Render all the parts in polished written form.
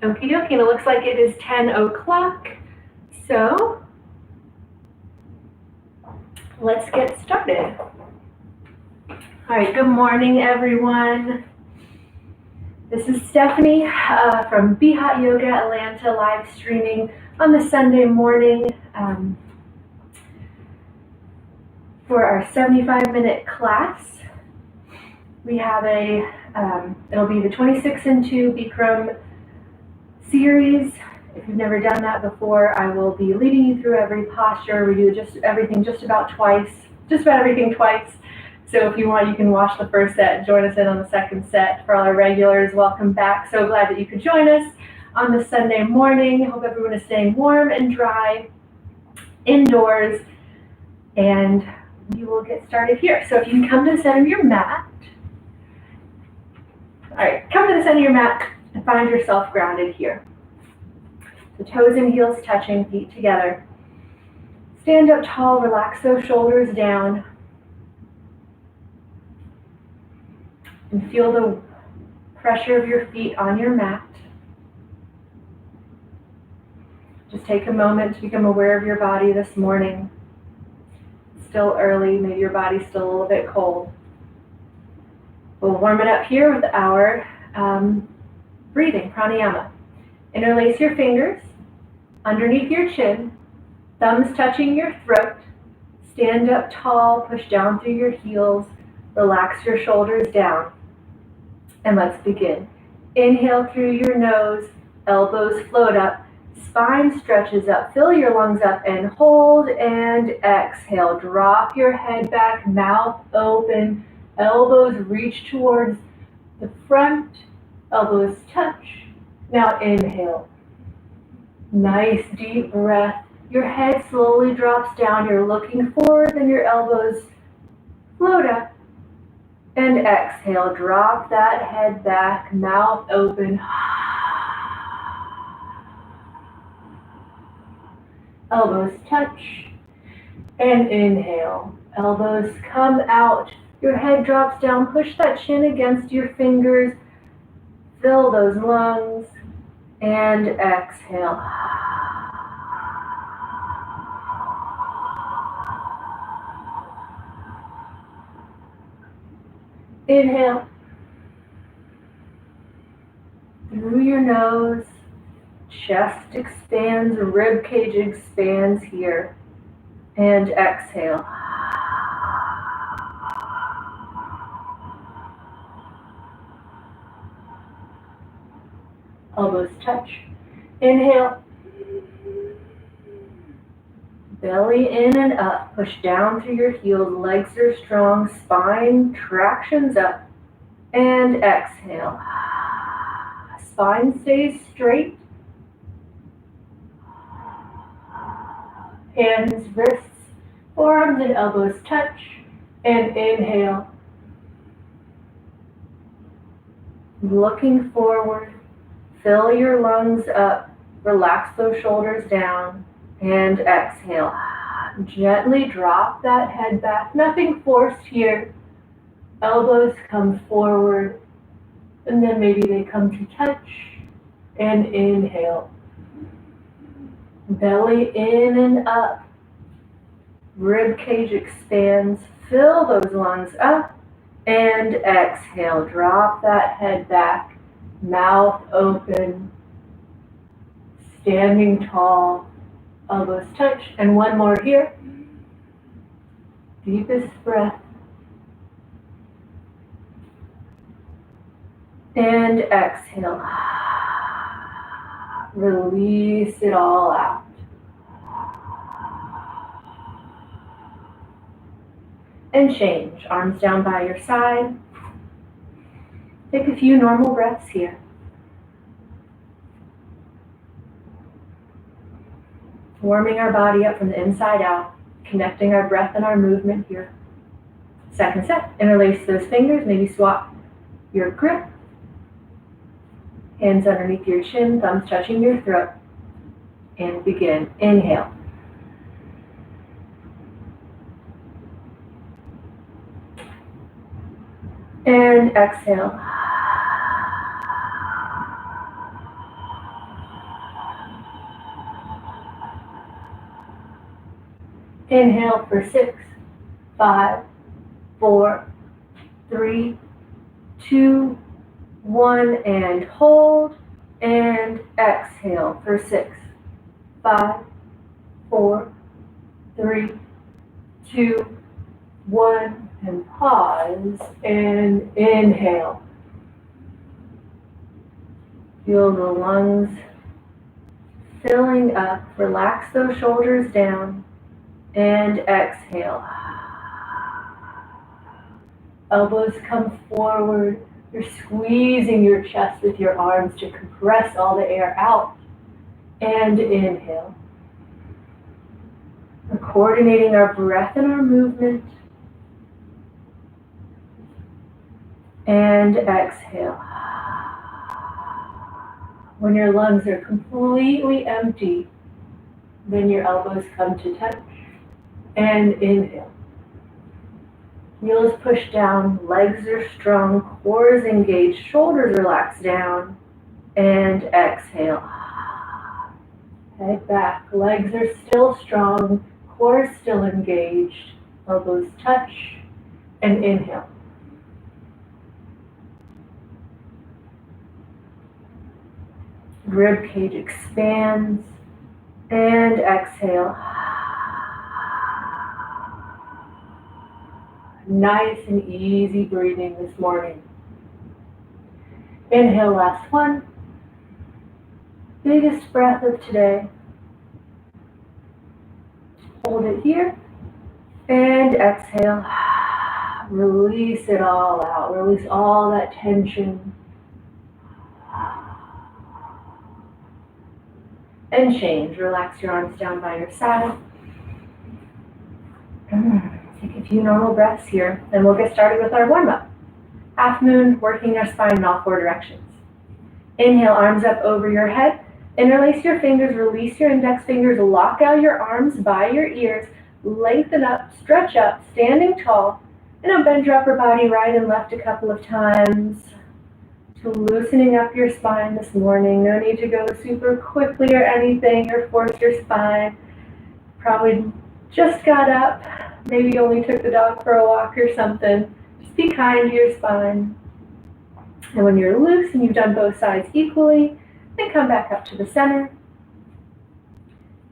Okie dokie, and it looks like it is 10 o'clock, so let's get started. All right, good morning, everyone. This is Stephanie from Be Hot Yoga Atlanta, live streaming on the Sunday morning for our 75-minute class. We have it'll be the 26 and 2 bikram series. If you've never done that before, I will be leading you through every posture. We do just about everything twice. So if you want, you can watch the first set and join us in on the second set. For all our regulars, welcome back. So glad that you could join us on this Sunday morning. Hope everyone is staying warm and dry indoors. And we will get started here. So if you can come to the center of your mat. All right, come to the center of your mat and find yourself grounded here. The toes and heels touching, feet together. Stand up tall, relax those shoulders down. And feel the pressure of your feet on your mat. Just take a moment to become aware of your body this morning. It's still early, maybe your body's still a little bit cold. We'll warm it up here with our breathing, pranayama. Interlace your fingers underneath your chin, thumbs touching your throat. Stand up tall, push down through your heels, relax your shoulders down. And let's begin. Inhale through your nose, elbows float up, spine stretches up, fill your lungs up and hold, and exhale. Drop your head back, mouth open. Elbows reach towards the front, elbows touch. Now inhale. Nice deep breath. Your head slowly drops down. You're looking forward and your elbows float up. And exhale. Drop that head back, mouth open. Elbows touch. And inhale. Elbows come out. Your head drops down, push that chin against your fingers, fill those lungs, and exhale. Inhale. Through your nose, chest expands, rib cage expands here, and exhale. Elbows touch. Inhale. Belly in and up. Push down through your heels. Legs are strong. Spine tractions up. And exhale. Spine stays straight. Hands, wrists, forearms, and elbows touch. And inhale. Looking forward. Fill your lungs up, relax those shoulders down, and exhale. Gently drop that head back, nothing forced here. Elbows come forward, and then maybe they come to touch, and inhale. Belly in and up, rib cage expands, fill those lungs up, and exhale. Drop that head back. Mouth open, standing tall, elbows touch, and one more here. Deepest breath. And exhale. Release it all out. And change. Arms down by your side. Take a few normal breaths here. Warming our body up from the inside out, connecting our breath and our movement here. Second set, interlace those fingers, maybe swap your grip. Hands underneath your chin, thumbs touching your throat. And begin. Inhale. And exhale. Inhale for 6, 5, 4, 3, 2, 1, and hold. And exhale for 6, 5, 4, 3, 2, 1, and pause and inhale. Feel the lungs filling up. Relax those shoulders down and exhale. Elbows come forward. You're squeezing your chest with your arms to compress all the air out. And inhale. We're coordinating our breath and our movement. And exhale. When your lungs are completely empty, then your elbows come to touch. And inhale. Heels push down, legs are strong, core is engaged, shoulders relax down. And exhale. Head back, legs are still strong, core is still engaged, elbows touch. And inhale. Rib cage expands. And exhale. Nice and easy breathing this morning. Inhale, last one. Biggest breath of today. Hold it here. And exhale. Release it all out. Release all that tension. And change. Relax your arms down by your side. Take a few normal breaths here, and we'll get started with our warm-up. Half moon, working our spine in all 4 directions. Inhale, arms up over your head. Interlace your fingers, release your index fingers, lock out your arms by your ears, lengthen up, stretch up, standing tall, and now bend your upper body right and left a couple of times. To loosening up your spine this morning. No need to go super quickly or anything or force your spine. Probably just got up. Maybe you only took the dog for a walk or something. Just be kind to your spine. And when you're loose and you've done both sides equally, then come back up to the center.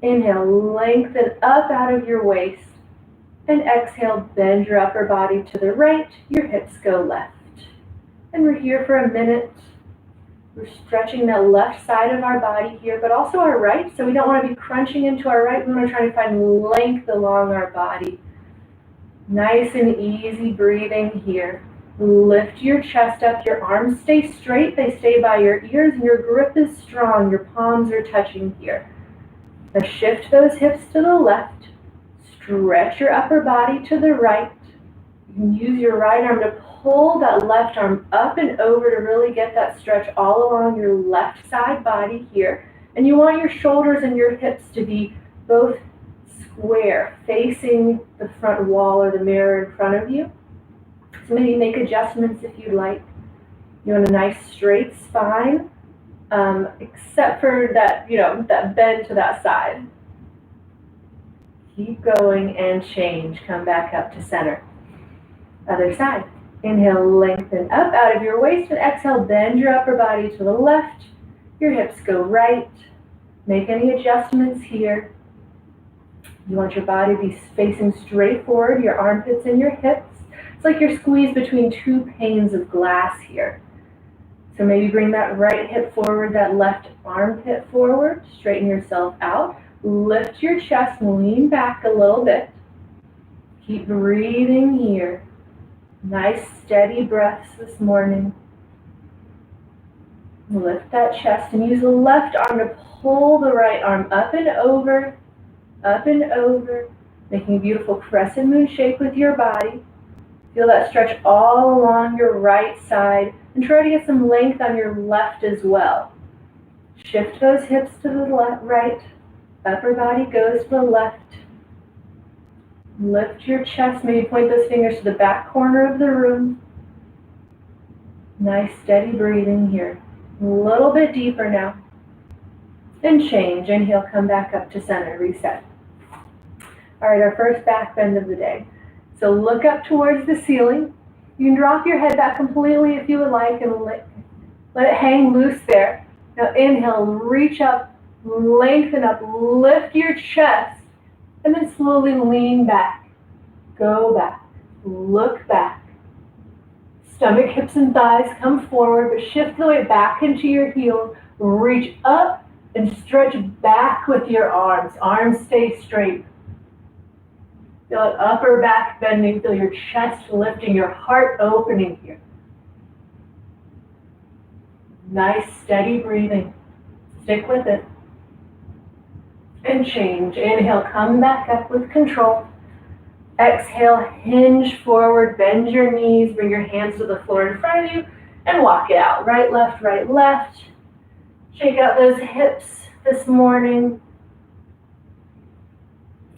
Inhale, lengthen up out of your waist. And exhale, bend your upper body to the right. Your hips go left. And we're here for a minute. We're stretching that left side of our body here, but also our right. So we don't want to be crunching into our right. We want to try to find length along our body. Nice and easy breathing here. Lift your chest up. Your arms stay straight. They stay by your ears, and your grip is strong. Your palms are touching here. Now shift those hips to the left. Stretch your upper body to the right. You can use your right arm to pull that left arm up and over to really get that stretch all along your left side body here. And you want your shoulders and your hips to be both square, facing the front wall or the mirror in front of you. So maybe make adjustments if you'd like. You want a nice straight spine, except for that, that bend to that side. Keep going and change. Come back up to center. Other side. Inhale, lengthen up out of your waist, and exhale, bend your upper body to the left. Your hips go right. Make any adjustments here. You want your body to be facing straight forward, your armpits and your hips. It's like you're squeezed between 2 panes of glass here. So maybe bring that right hip forward, that left armpit forward. Straighten yourself out. Lift your chest and lean back a little bit. Keep breathing here. Nice steady breaths this morning. Lift that chest and use the left arm to pull the right arm up and over, making a beautiful crescent moon shape with your body. Feel that stretch all along your right side, and try to get some length on your left as well. Shift those hips to the right, upper body goes to the left. Lift your chest, maybe point those fingers to the back corner of the room. Nice steady breathing here. A little bit deeper now. And change. Inhale, come back up to center, reset. All right, our first back bend of the day. So look up towards the ceiling. You can drop your head back completely if you would like and let it hang loose there. Now inhale, reach up, lengthen up, lift your chest, and then slowly lean back. Go back, look back. Stomach, hips, and thighs come forward, but shift the weight back into your heels. Reach up and stretch back with your arms. Arms stay straight. Feel it upper back bending. Feel your chest lifting, your heart opening here. Nice, steady breathing. Stick with it. And change. Inhale, come back up with control. Exhale, hinge forward, bend your knees, bring your hands to the floor in front of you, and walk it out. Right, left, right, left. Shake out those hips this morning.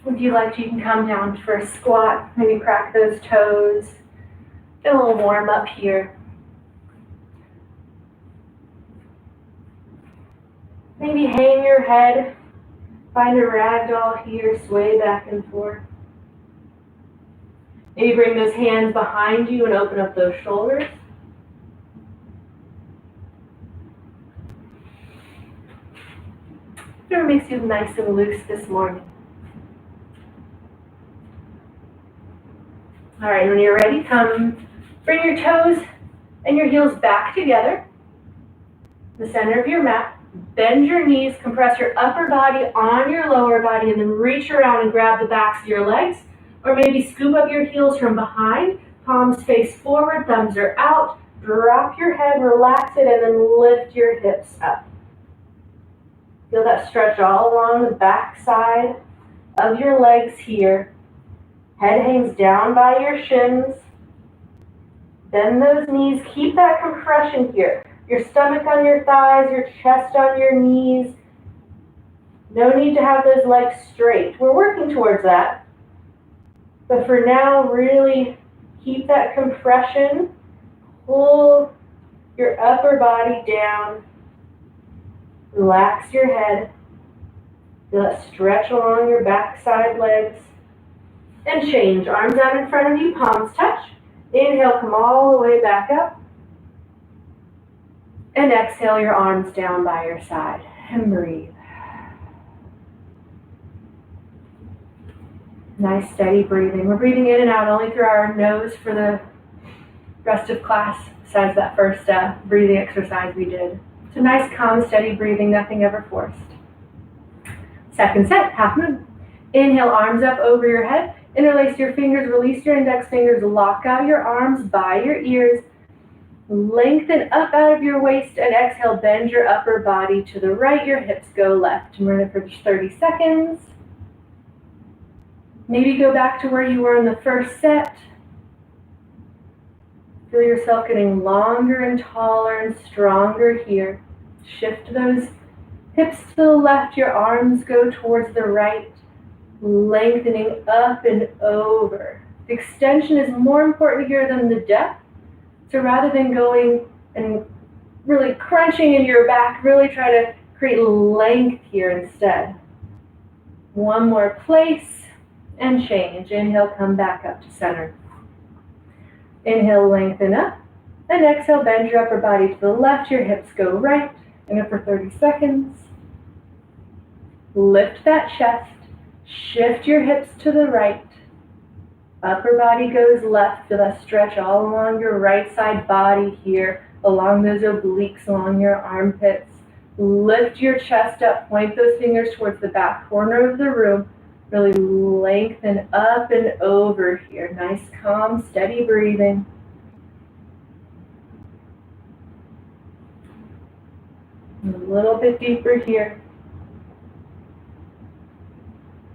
If you like, you can come down for a squat, maybe crack those toes. Get a little warm up here. Maybe hang your head, find a ragdoll here, sway back and forth. Maybe bring those hands behind you and open up those shoulders. Whatever makes you nice and loose this morning. All right, when you're ready, come bring your toes and your heels back together. The center of your mat. Bend your knees, compress your upper body on your lower body, and then reach around and grab the backs of your legs. Or maybe scoop up your heels from behind, palms face forward, thumbs are out. Drop your head, relax it, and then lift your hips up. Feel that stretch all along the back side of your legs here. Head hangs down by your shins. Bend those knees, keep that compression here. Your stomach on your thighs, your chest on your knees. No need to have those legs straight. We're working towards that. But for now, really keep that compression. Pull your upper body down. Relax your head. Feel that stretch along your backside legs. And change. Arms out in front of you, palms touch. Inhale, come all the way back up. And exhale your arms down by your side. And breathe. Nice steady breathing. We're breathing in and out only through our nose for the rest of class, besides that first breathing exercise we did. So nice, calm, steady breathing, nothing ever forced. Second set, half moon. Inhale, arms up over your head. Interlace your fingers, release your index fingers, lock out your arms by your ears. Lengthen up out of your waist and exhale, bend your upper body to the right, your hips go left. And we're in it for just 30 seconds. Maybe go back to where you were in the first set. Feel yourself getting longer and taller and stronger here. Shift those hips to the left, your arms go towards the right, lengthening up and over. The extension is more important here than the depth. So rather than going and really crunching in your back, really try to create length here instead. One more place. And change. Inhale, come back up to center. Inhale, lengthen up. And exhale, bend your upper body to the left. Your hips go right. And up for 30 seconds. Lift that chest. Shift your hips to the right. Upper body goes left. Feel that stretch all along your right side body here. Along those obliques, along your armpits. Lift your chest up. Point those fingers towards the back corner of the room. Really lengthen up and over here. Nice, calm, steady breathing. A little bit deeper here.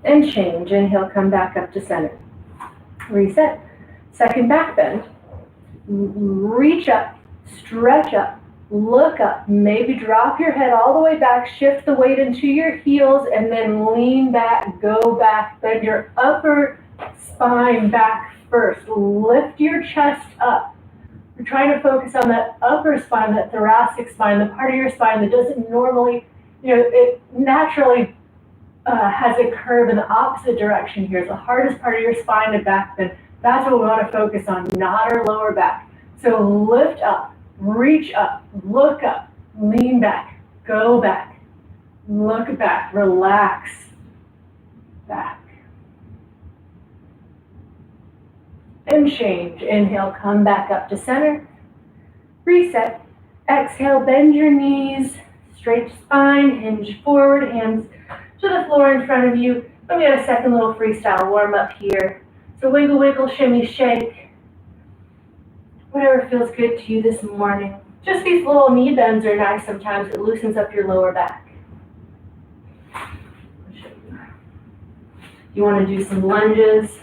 And change. Inhale, come back up to center. Reset. Second back bend. Reach up, stretch up, look up. Maybe drop your head all the way back, shift the weight into your heels, and then lean back, go back. Bend your upper spine back first. Lift your chest up. We're trying to focus on that upper spine, that thoracic spine, the part of your spine that doesn't normally, it naturally has a curve in the opposite direction here. It's the hardest part of your spine to back bend. That's what we want to focus on, not our lower back. So lift up, reach up, look up, lean back, go back, look back, relax, back. And change. Inhale, come back up to center. Reset. Exhale, bend your knees, straight spine, hinge forward, hands to the floor in front of you. And we got a second little freestyle warm up here. So wiggle, wiggle, shimmy, shake. Whatever feels good to you this morning. Just these little knee bends are nice sometimes. It loosens up your lower back. You want to do some lunges.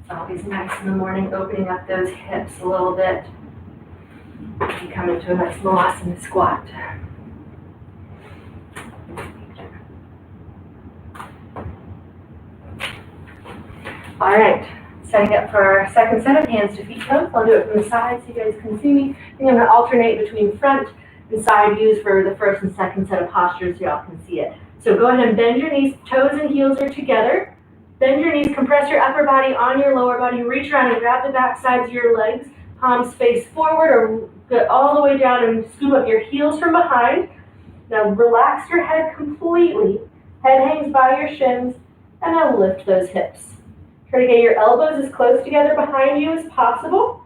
It's always nice in the morning, opening up those hips a little bit. You come into a nice Malasana squat. All right, setting up for our second set of hands to feet toes. I'll do it from the side so you guys can see me. I think I'm going to alternate between front and side views for the first and second set of postures so y'all can see it. So go ahead and bend your knees, toes and heels are together. Bend your knees, compress your upper body on your lower body, reach around and grab the back sides of your legs, palms face forward or go all the way down and scoop up your heels from behind. Now relax your head completely. Head hangs by your shins, and now lift those hips. Try to get your elbows as close together behind you as possible.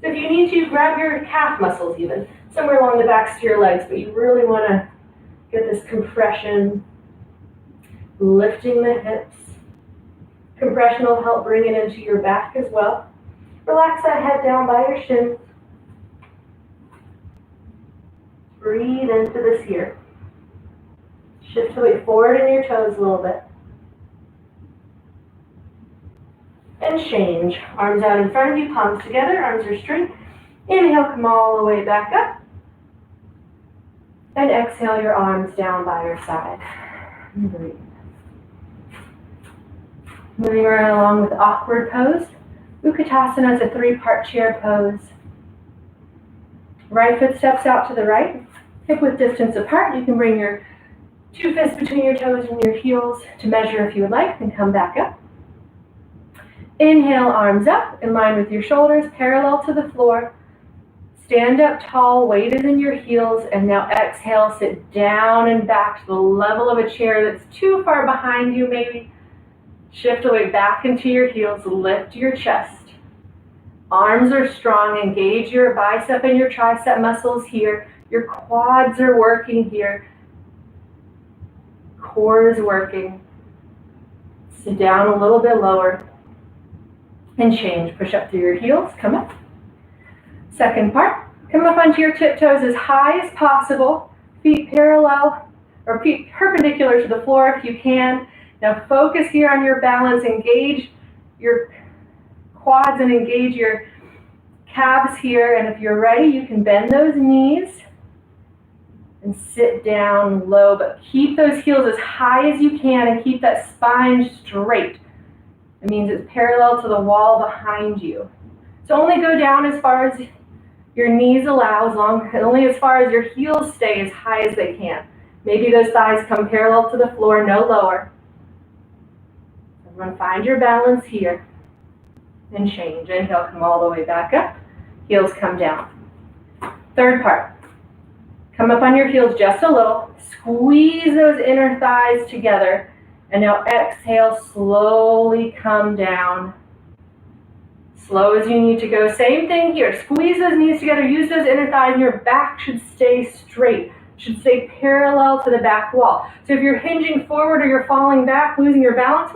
So if you need to, grab your calf muscles even, somewhere along the backs of your legs, but you really want to get this compression, lifting the hips. Compression will help bring it into your back as well. Relax that head down by your shins. Breathe into this here. Shift the weight forward in your toes a little bit. And change. Arms out in front of you, palms together, arms are straight. Inhale, come all the way back up. And exhale your arms down by your side. And breathe. Moving right along with awkward pose. Utkatasana is a three-part chair pose. Right foot steps out to the right, hip width distance apart. You can bring your two fists between your toes and your heels to measure if you would like, and come back up. Inhale, arms up, in line with your shoulders, parallel to the floor. Stand up tall, weight is in your heels, and now exhale, sit down and back to the level of a chair that's too far behind you maybe. Shift the weight back into your heels, lift your chest. Arms are strong, engage your bicep and your tricep muscles here. Your quads are working here. Core is working. Sit down a little bit lower. And change. Push up through your heels, come up. Second part, come up onto your tiptoes as high as possible. Feet parallel, or feet perpendicular to the floor if you can. Now focus here on your balance, engage your quads and engage your calves here. And if you're ready, you can bend those knees and sit down low, but keep those heels as high as you can and keep that spine straight. It means it's parallel to the wall behind you. So only go down as far as your knees allow, only as far as your heels stay as high as they can. Maybe those thighs come parallel to the floor, no lower. Everyone find your balance here and change. Inhale, come all the way back up. Heels come down. Third part. Come up on your heels just a little. Squeeze those inner thighs together. And now exhale, slowly come down. Slow as you need to go. Same thing here. Squeeze those knees together. Use those inner thighs. And your back should stay straight. Should stay parallel to the back wall. So if you're hinging forward or you're falling back, losing your balance,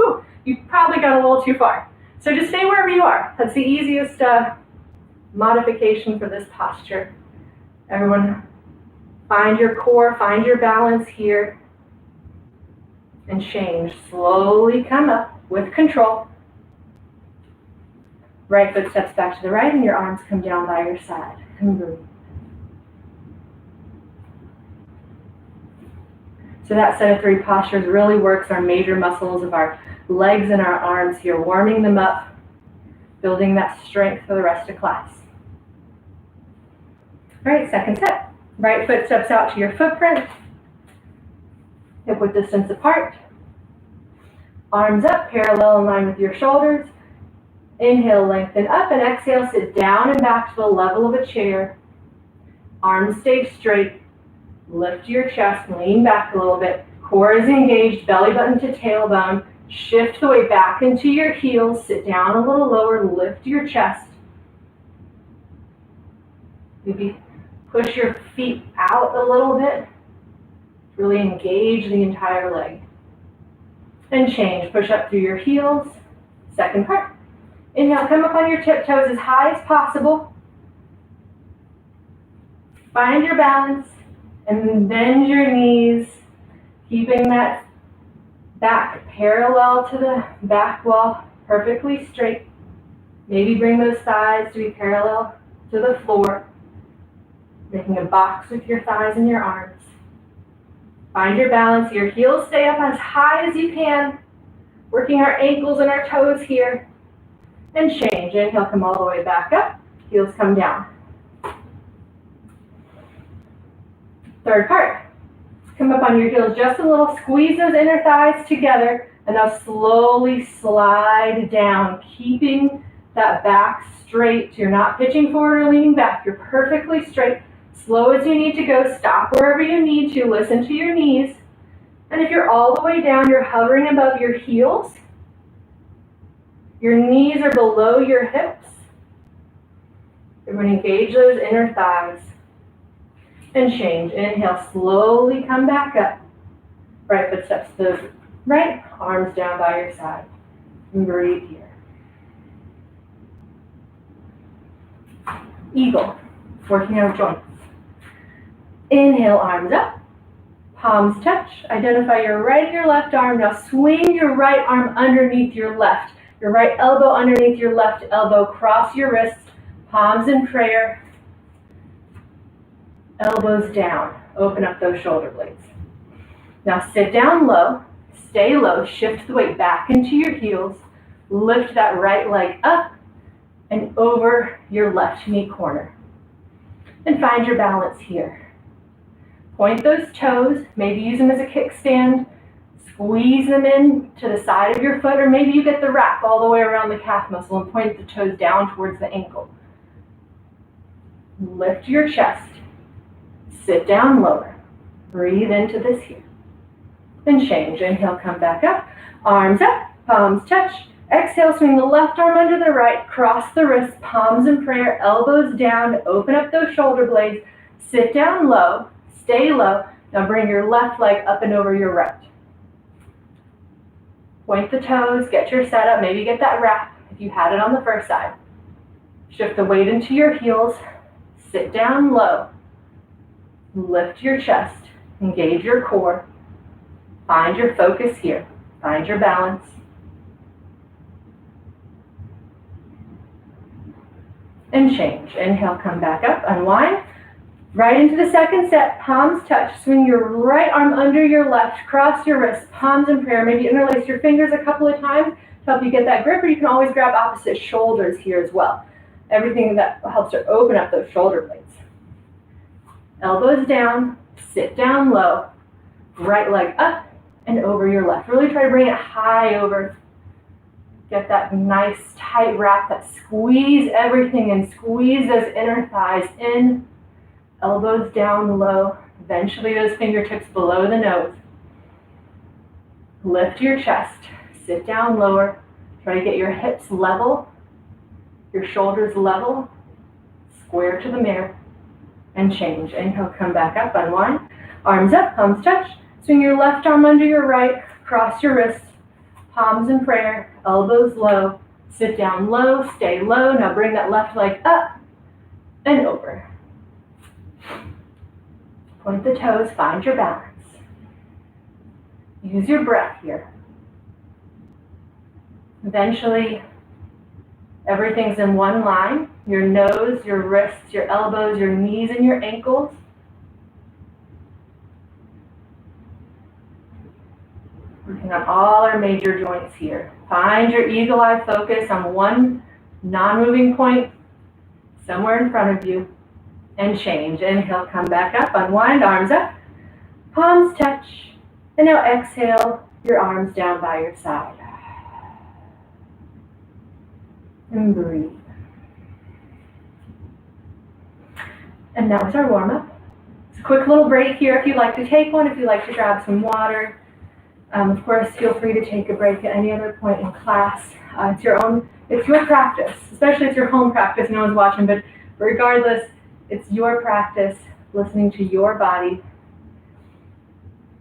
you probably got a little too far. So just stay wherever you are. That's the easiest modification for this posture. Everyone, find your core, find your balance here. And change. Slowly come up with control. Right foot steps back to the right and your arms come down by your side. And breathe. So that set of three postures really works our major muscles of our legs and our arms here, warming them up, building that strength for the rest of class. All right, second set. Right foot steps out to your footprint. hip-width distance apart. Arms up, parallel in line with your shoulders. Inhale, lengthen up, and exhale, sit down and back to the level of a chair. Arms stay straight. Lift your chest, lean back a little bit. Core is engaged, belly button to tailbone. Shift the weight back into your heels. Sit down a little lower, lift your chest. Maybe push your feet out a little bit. Really engage the entire leg. And change. Push up through your heels. Second part. Inhale, come up on your tiptoes as high as possible. Find your balance and bend your knees, keeping that back parallel to the back wall, perfectly straight. Maybe bring those thighs to be parallel to the floor, making a box with your thighs and your arms. Find your balance. Your heels stay up as high as you can, working our ankles and our toes here. And change. Inhale, come all the way back up. Heels come down. Third part. Come up on your heels just a little. Squeeze those inner thighs together. And now slowly slide down, keeping that back straight. So you're not pitching forward or leaning back. You're perfectly straight. Slow as you need to go. Stop wherever you need to. Listen to your knees. And if you're all the way down, you're hovering above your heels. Your knees are below your hips. You're going to engage those inner thighs. And change. Inhale, slowly come back up. Right foot steps to the right, arms down by your side. And breathe here. Eagle, working our joints. Inhale, arms up. Palms touch. Identify your right and your left arm. Now swing your right arm underneath your left. Your right elbow underneath your left elbow. Cross your wrists. Palms in prayer. Elbows down. Open up those shoulder blades. Now sit down low. Stay low. Shift the weight back into your heels. Lift that right leg up and over your left knee corner. And find your balance here. Point those toes. Maybe use them as a kickstand. Squeeze them in to the side of your foot, or maybe you get the wrap all the way around the calf muscle and point the toes down towards the ankle. Lift your chest. Sit down lower. Breathe into this here. And change. Inhale, come back up. Arms up, palms touch. Exhale, swing the left arm under the right. Cross the wrists, palms in prayer, elbows down. Open up those shoulder blades. Sit down low. Stay low. Now bring your left leg up and over your right. Point the toes, get your setup, maybe get that wrap if you had it on the first side. Shift the weight into your heels, sit down low, lift your chest, engage your core, find your focus here, find your balance. And change. Inhale, come back up, unwind. Right into the second set, palms touch. Swing your right arm under your left, cross your wrists, palms in prayer. Maybe interlace your fingers a couple of times to help you get that grip, or you can always grab opposite shoulders here as well. Everything that helps to open up those shoulder blades. Elbows down, sit down low, right leg up and over your left. Really try to bring it high over. Get that nice tight wrap, that squeeze everything and squeeze those inner thighs in. Elbows down low, eventually those fingertips below the nose. Lift your chest, sit down lower. Try to get your hips level, your shoulders level, square to the mirror, and change. Inhale, come back up, unwind. Arms up, palms touch. Swing your left arm under your right, cross your wrists, palms in prayer, elbows low. Sit down low, stay low. Now bring that left leg up and over. Point the toes, find your balance. Use your breath here. Eventually, everything's in one line. Your nose, your wrists, your elbows, your knees, and your ankles. Working on all our major joints here. Find your eagle eye focus on one non-moving point somewhere in front of you. And change. Inhale, come back up, unwind, arms up, palms touch. And now exhale your arms down by your side. And breathe. And that was our warm-up. It's a quick little break here if you'd like to take one, if you'd like to grab some water. Of course, feel free to take a break at any other point in class. It's your practice, especially if it's your home practice, no one's watching, but regardless, it's your practice, listening to your body,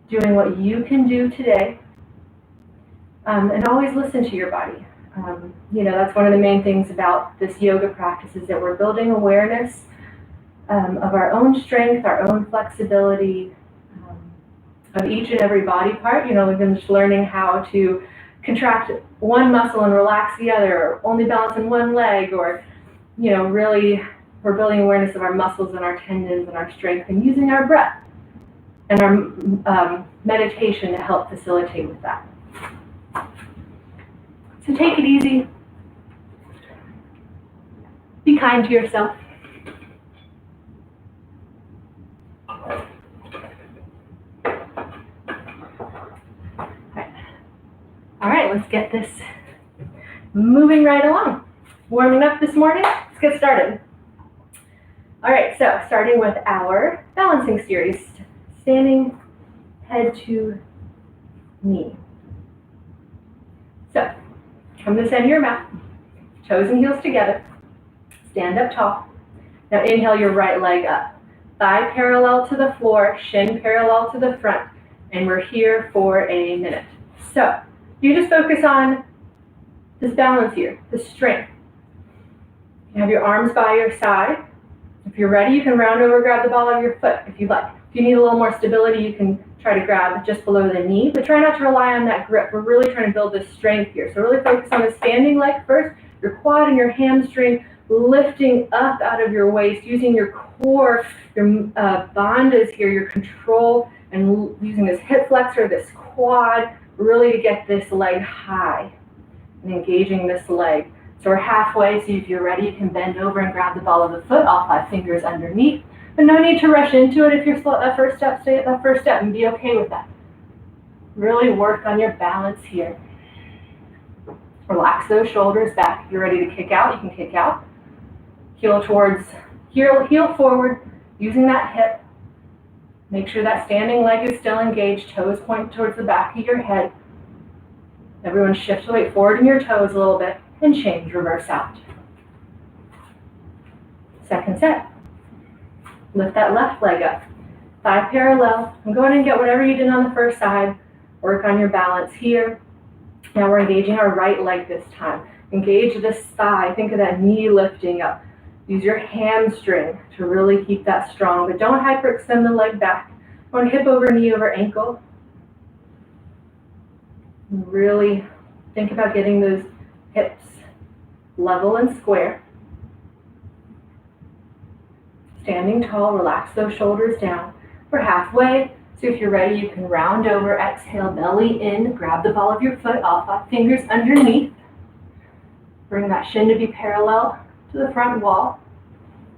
doing what you can do today, and always listen to your body. That's one of the main things about this yoga practice is that we're building awareness of our own strength, our own flexibility, of each and every body part. We've been just learning how to contract one muscle and relax the other, or only balance in one leg, or, really we're building awareness of our muscles and our tendons and our strength, and using our breath and our meditation to help facilitate with that. So take it easy. Be kind to yourself. All right, let's get this moving right along. Warming up this morning, let's get started. All right, so starting with our balancing series, standing head to knee. So, come to the center of your mat, toes and heels together, stand up tall. Now inhale your right leg up, thigh parallel to the floor, shin parallel to the front, and we're here for a minute. So, you just focus on this balance here, this strength. You have your arms by your side. If you're ready, you can round over, grab the ball of your foot if you like. If you need a little more stability, you can try to grab just below the knee, but try not to rely on that grip. We're really trying to build this strength here. So really focus on the standing leg first, your quad and your hamstring lifting up out of your waist, using your core, your bandhas here, your control, and using this hip flexor, this quad, really to get this leg high and engaging this leg. So we're halfway, so if you're ready, you can bend over and grab the ball of the foot, all 5 fingers underneath. But no need to rush into it. If you're slow at that first step, stay at that first step and be okay with that. Really work on your balance here. Relax those shoulders back. If you're ready to kick out, you can kick out. Heel forward, using that hip. Make sure that standing leg is still engaged, toes point towards the back of your head. Everyone shift the weight forward in your toes a little bit and change, reverse out. Second set. Lift that left leg up, thigh parallel, and go ahead and get whatever you did on the first side. Work on your balance here. Now we're engaging our right leg this time. Engage this thigh, think of that knee lifting up. Use your hamstring to really keep that strong, but don't hyperextend the leg back. Going hip over knee over ankle. Really think about getting those hips level and square. Standing tall, relax those shoulders down. We're halfway, so if you're ready, you can round over, exhale, belly in, grab the ball of your foot, all 5 fingers underneath. Bring that shin to be parallel to the front wall.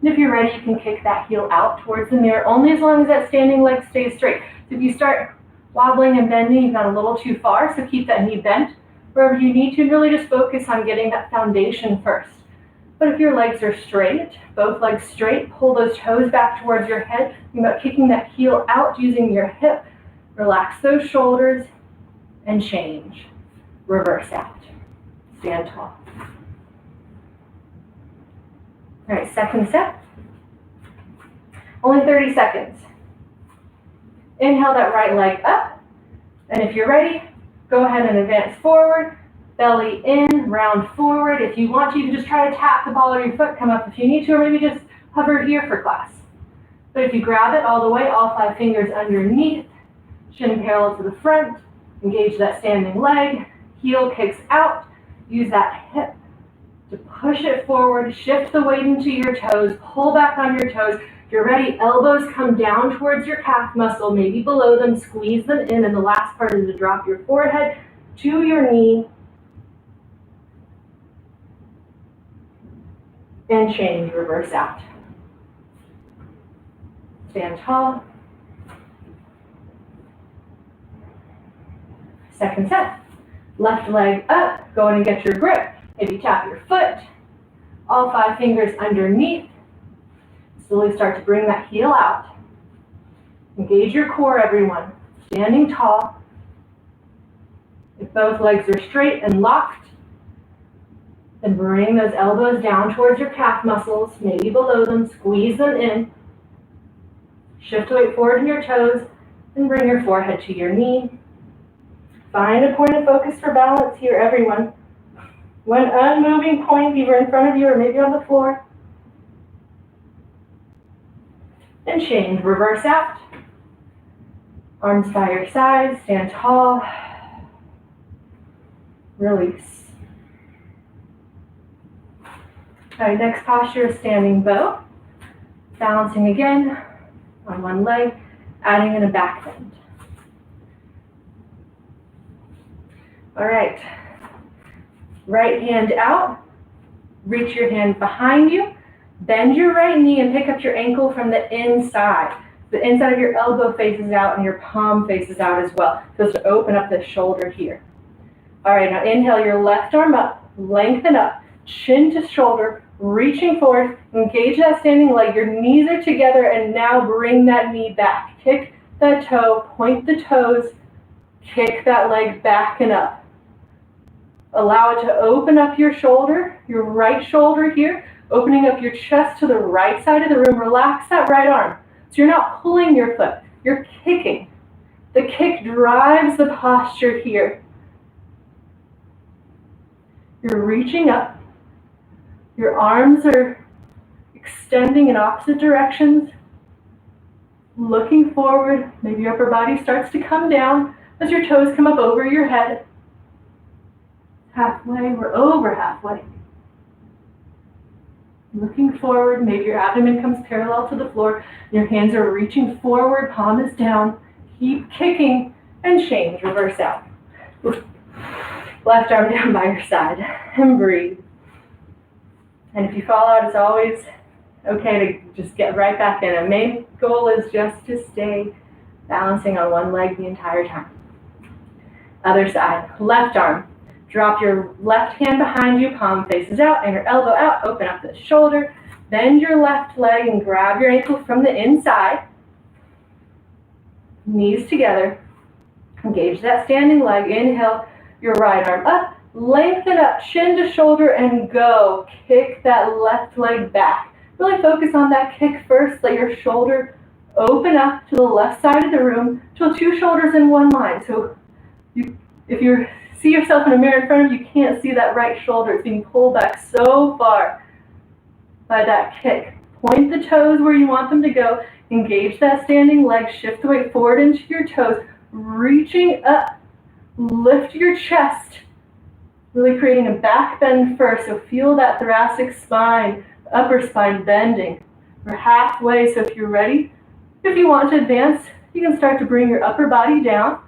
And if you're ready, you can kick that heel out towards the mirror, only as long as that standing leg stays straight. So if you start wobbling and bending, you've gone a little too far, so keep that knee bent wherever you need to. Really just focus on getting that foundation first. But if your legs are straight, both legs straight, pull those toes back towards your head. Think about kicking that heel out using your hip. Relax those shoulders and change. Reverse out. Stand tall. All right, second set. Only 30 seconds. Inhale that right leg up. And if you're ready, go ahead and advance forward. Belly in, round forward. If you want to, you can just try to tap the ball of your foot, come up if you need to, or maybe just hover here for class. But if you grab it all the way, all 5 fingers underneath, shin parallel to the front, engage that standing leg, heel kicks out, use that hip to push it forward, shift the weight into your toes, pull back on your toes. If you're ready, elbows come down towards your calf muscle, maybe below them, squeeze them in, and the last part is to drop your forehead to your knee, and change, reverse out. Stand tall. Second set. Left leg up, go in and get your grip. Maybe tap your foot, all 5 fingers underneath. Slowly start to bring that heel out. Engage your core, everyone. Standing tall. If both legs are straight and locked, then bring those elbows down towards your calf muscles, maybe below them, squeeze them in. Shift the weight forward in your toes, and bring your forehead to your knee. Find a point of focus for balance here, everyone. One unmoving point, either in front of you or maybe on the floor. And change, reverse out. Arms by your sides, stand tall. Release. All right, next posture is standing bow. Balancing again on one leg, adding in a back bend. All right, right hand out, reach your hand behind you, bend your right knee and pick up your ankle from the inside. The inside of your elbow faces out and your palm faces out as well. So to open up the shoulder here. All right, now inhale your left arm up, lengthen up, chin to shoulder, reaching forward, engage that standing leg. Your knees are together and now bring that knee back. Kick that toe, point the toes, kick that leg back and up. Allow it to open up your shoulder, your right shoulder here, opening up your chest to the right side of the room. Relax that right arm. So you're not pulling your foot, you're kicking. The kick drives the posture here. You're reaching up. Your arms are extending in opposite directions. Looking forward, maybe your upper body starts to come down as your toes come up over your head. Halfway, we're over halfway. Looking forward, maybe your abdomen comes parallel to the floor. Your hands are reaching forward, palm is down. Keep kicking and change, reverse out. Left arm down by your side and breathe. And if you fall out, it's always okay to just get right back in. The main goal is just to stay balancing on one leg the entire time. Other side, left arm. Drop your left hand behind you, palm faces out, and your elbow out. Open up the shoulder. Bend your left leg and grab your ankle from the inside. Knees together. Engage that standing leg. Inhale your right arm up. Lengthen up, chin to shoulder, and go. Kick that left leg back. Really focus on that kick first. Let your shoulder open up to the left side of the room till 2 shoulders in one line. So if you see yourself in a mirror in front of you, you can't see that right shoulder. It's being pulled back so far by that kick. Point the toes where you want them to go. Engage that standing leg. Shift the weight forward into your toes. Reaching up. Lift your chest. Really creating a back bend first. So feel that thoracic spine, upper spine bending. We're halfway, so if you're ready, if you want to advance, you can start to bring your upper body down.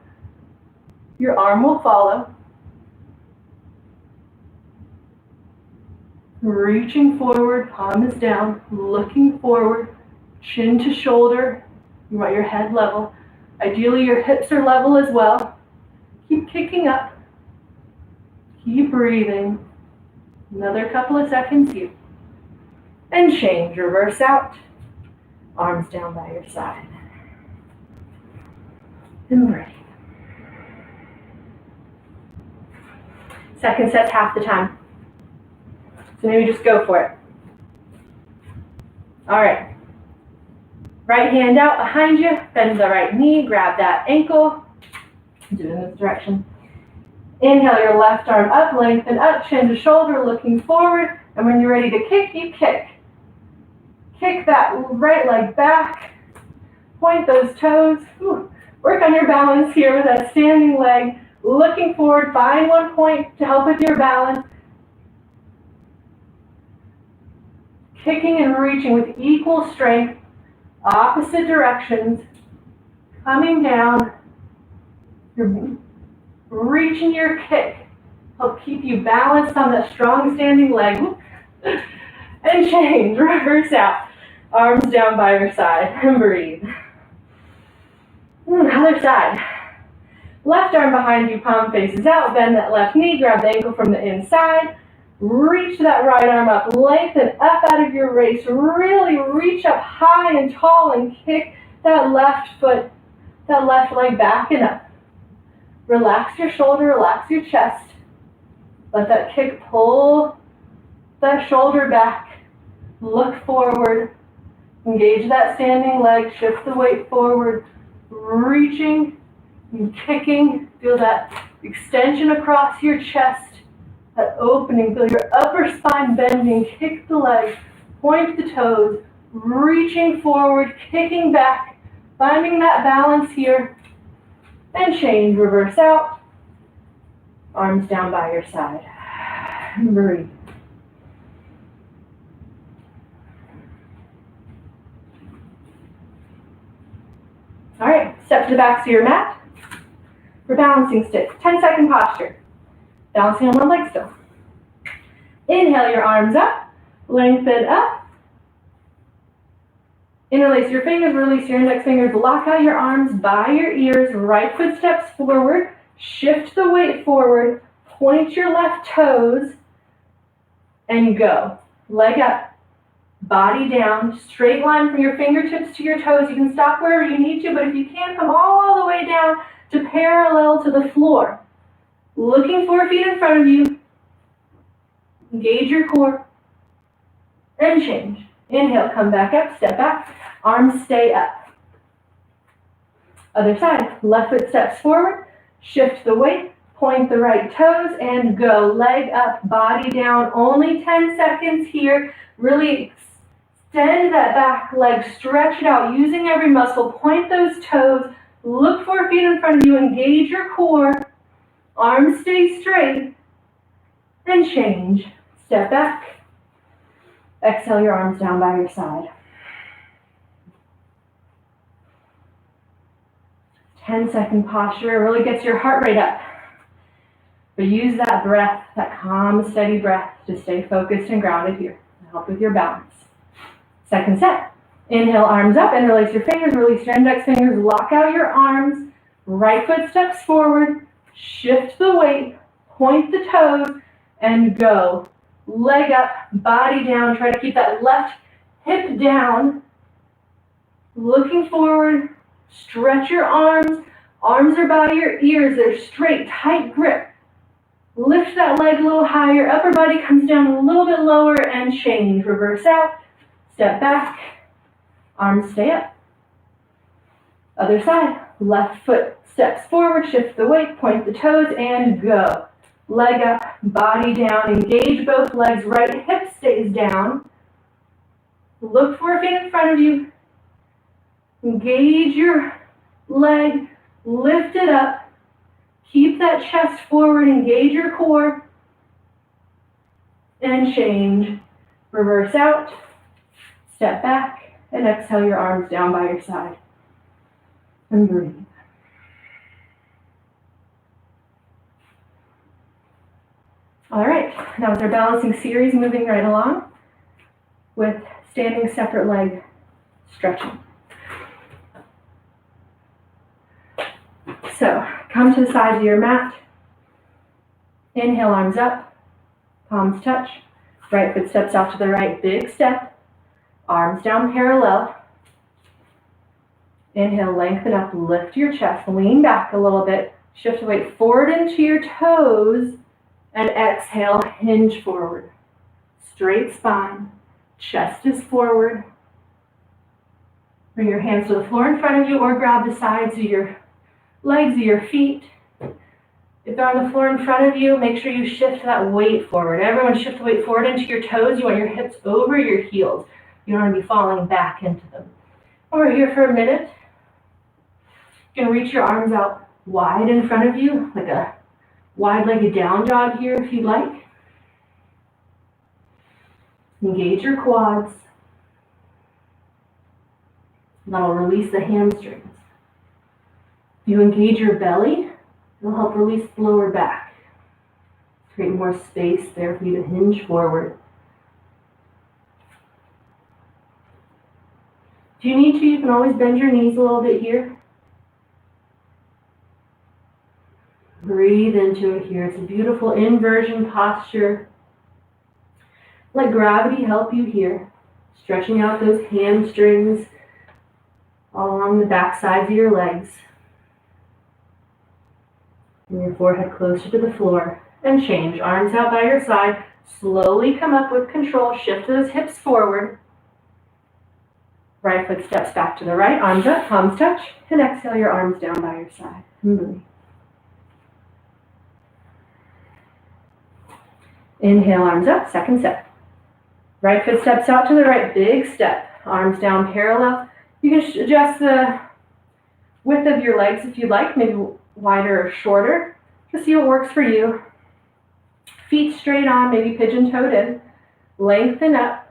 Your arm will follow. Reaching forward, palm is down, looking forward, chin to shoulder. You want your head level. Ideally, your hips are level as well. Keep kicking up. Keep breathing. Another couple of seconds here. And change, reverse out. Arms down by your side. And breathe. Second set's half the time. So maybe just go for it. All right. Right hand out behind you. Bend the right knee. Grab that ankle. Do it in this direction. Inhale your left arm up. Lengthen up. Chin to shoulder. Looking forward. And when you're ready to kick, you kick. Kick that right leg back. Point those toes. Work on your balance here with that standing leg. Looking forward. Find one point to help with your balance. Kicking and reaching with equal strength, opposite directions, coming down. You're reaching your kick. Help keep you balanced on that strong standing leg. And change, reverse out. Arms down by your side and breathe. Other side. Left arm behind you, palm faces out. Bend that left knee, grab the ankle from the inside. Reach that right arm up, lengthen up out of your waist. Really reach up high and tall and kick that left foot, that left leg back and up. Relax your shoulder, relax your chest. Let that kick pull that shoulder back. Look forward. Engage that standing leg. Shift the weight forward. Reaching and kicking. Feel that extension across your chest. That opening. Feel your upper spine bending. Kick the leg. Point the toes. Reaching forward. Kicking back. Finding that balance here. And change. Reverse out. Arms down by your side. Breathe. All right, step to the backs of your mat for balancing stick. 10-second posture. Balancing on one leg still. Inhale your arms up, lengthen up. Interlace your fingers, release your index fingers, lock out your arms by your ears, right foot steps forward, shift the weight forward, point your left toes, and go. Leg up, body down, straight line from your fingertips to your toes. You can stop wherever you need to, but if you can't, come all the way down to parallel to the floor. Looking 4 feet in front of you. Engage your core. And change. Inhale, come back up, step back. Arms stay up. Other side. Left foot steps forward. Shift the weight. Point the right toes and go. Leg up, body down. Only 10 seconds here. Really extend that back leg. Stretch it out using every muscle. Point those toes. Look 4 feet in front of you. Engage your core. Arms stay straight. And change. Step back. Exhale your arms down by your side. 10-second posture. It really gets your heart rate up. But use that breath, that calm, steady breath to stay focused and grounded here. To help with your balance. Second set. Inhale, arms up. Interlace your fingers. Release your index fingers. Lock out your arms. Right foot steps forward. Shift the weight. Point the toes. And go. Leg up, body down. Try to keep that left hip down. Looking forward. Stretch your arms. Arms are by your ears. They're straight, tight grip. Lift that leg a little higher. Upper body comes down a little bit lower and change. Reverse out. Step back. Arms stay up. Other side. Left foot steps forward. Shift the weight. Point the toes and go. Leg up, body down, engage both legs, right hip stays down. Look 4 feet in front of you. Engage your leg, lift it up. Keep that chest forward, engage your core. And change. Reverse out, step back, and exhale your arms down by your side. And breathe. All right, that was our balancing series, moving right along with standing separate leg stretching. So come to the sides of your mat. Inhale, arms up, palms touch. Right foot steps off to the right, big step. Arms down parallel. Inhale, lengthen up, lift your chest, lean back a little bit. Shift the weight forward into your toes. And exhale, hinge forward. Straight spine. Chest is forward. Bring your hands to the floor in front of you or grab the sides of your legs of your feet. If they're on the floor in front of you, make sure you shift that weight forward. Everyone shift the weight forward into your toes. You want your hips over your heels. You don't want to be falling back into them. We're here for a minute. You can reach your arms out wide in front of you, like a wide-legged down dog here if you'd like. Engage your quads. That'll release the hamstrings. If you engage your belly, it'll help release the lower back. Create more space there for you to hinge forward. If you need to, you can always bend your knees a little bit here. Breathe into it here. It's a beautiful inversion posture. Let gravity help you here. Stretching out those hamstrings all along the back sides of your legs. Bring your forehead closer to the floor and change. Arms out by your side. Slowly come up with control. Shift those hips forward. Right foot steps back to the right. Arms up, palms touch. And exhale your arms down by your side. And breathe. Inhale, arms up, second step. Right foot steps out to the right, big step. Arms down parallel. You can adjust the width of your legs if you'd like, maybe wider or shorter. Just see what works for you. Feet straight on, maybe pigeon-toed in. Lengthen up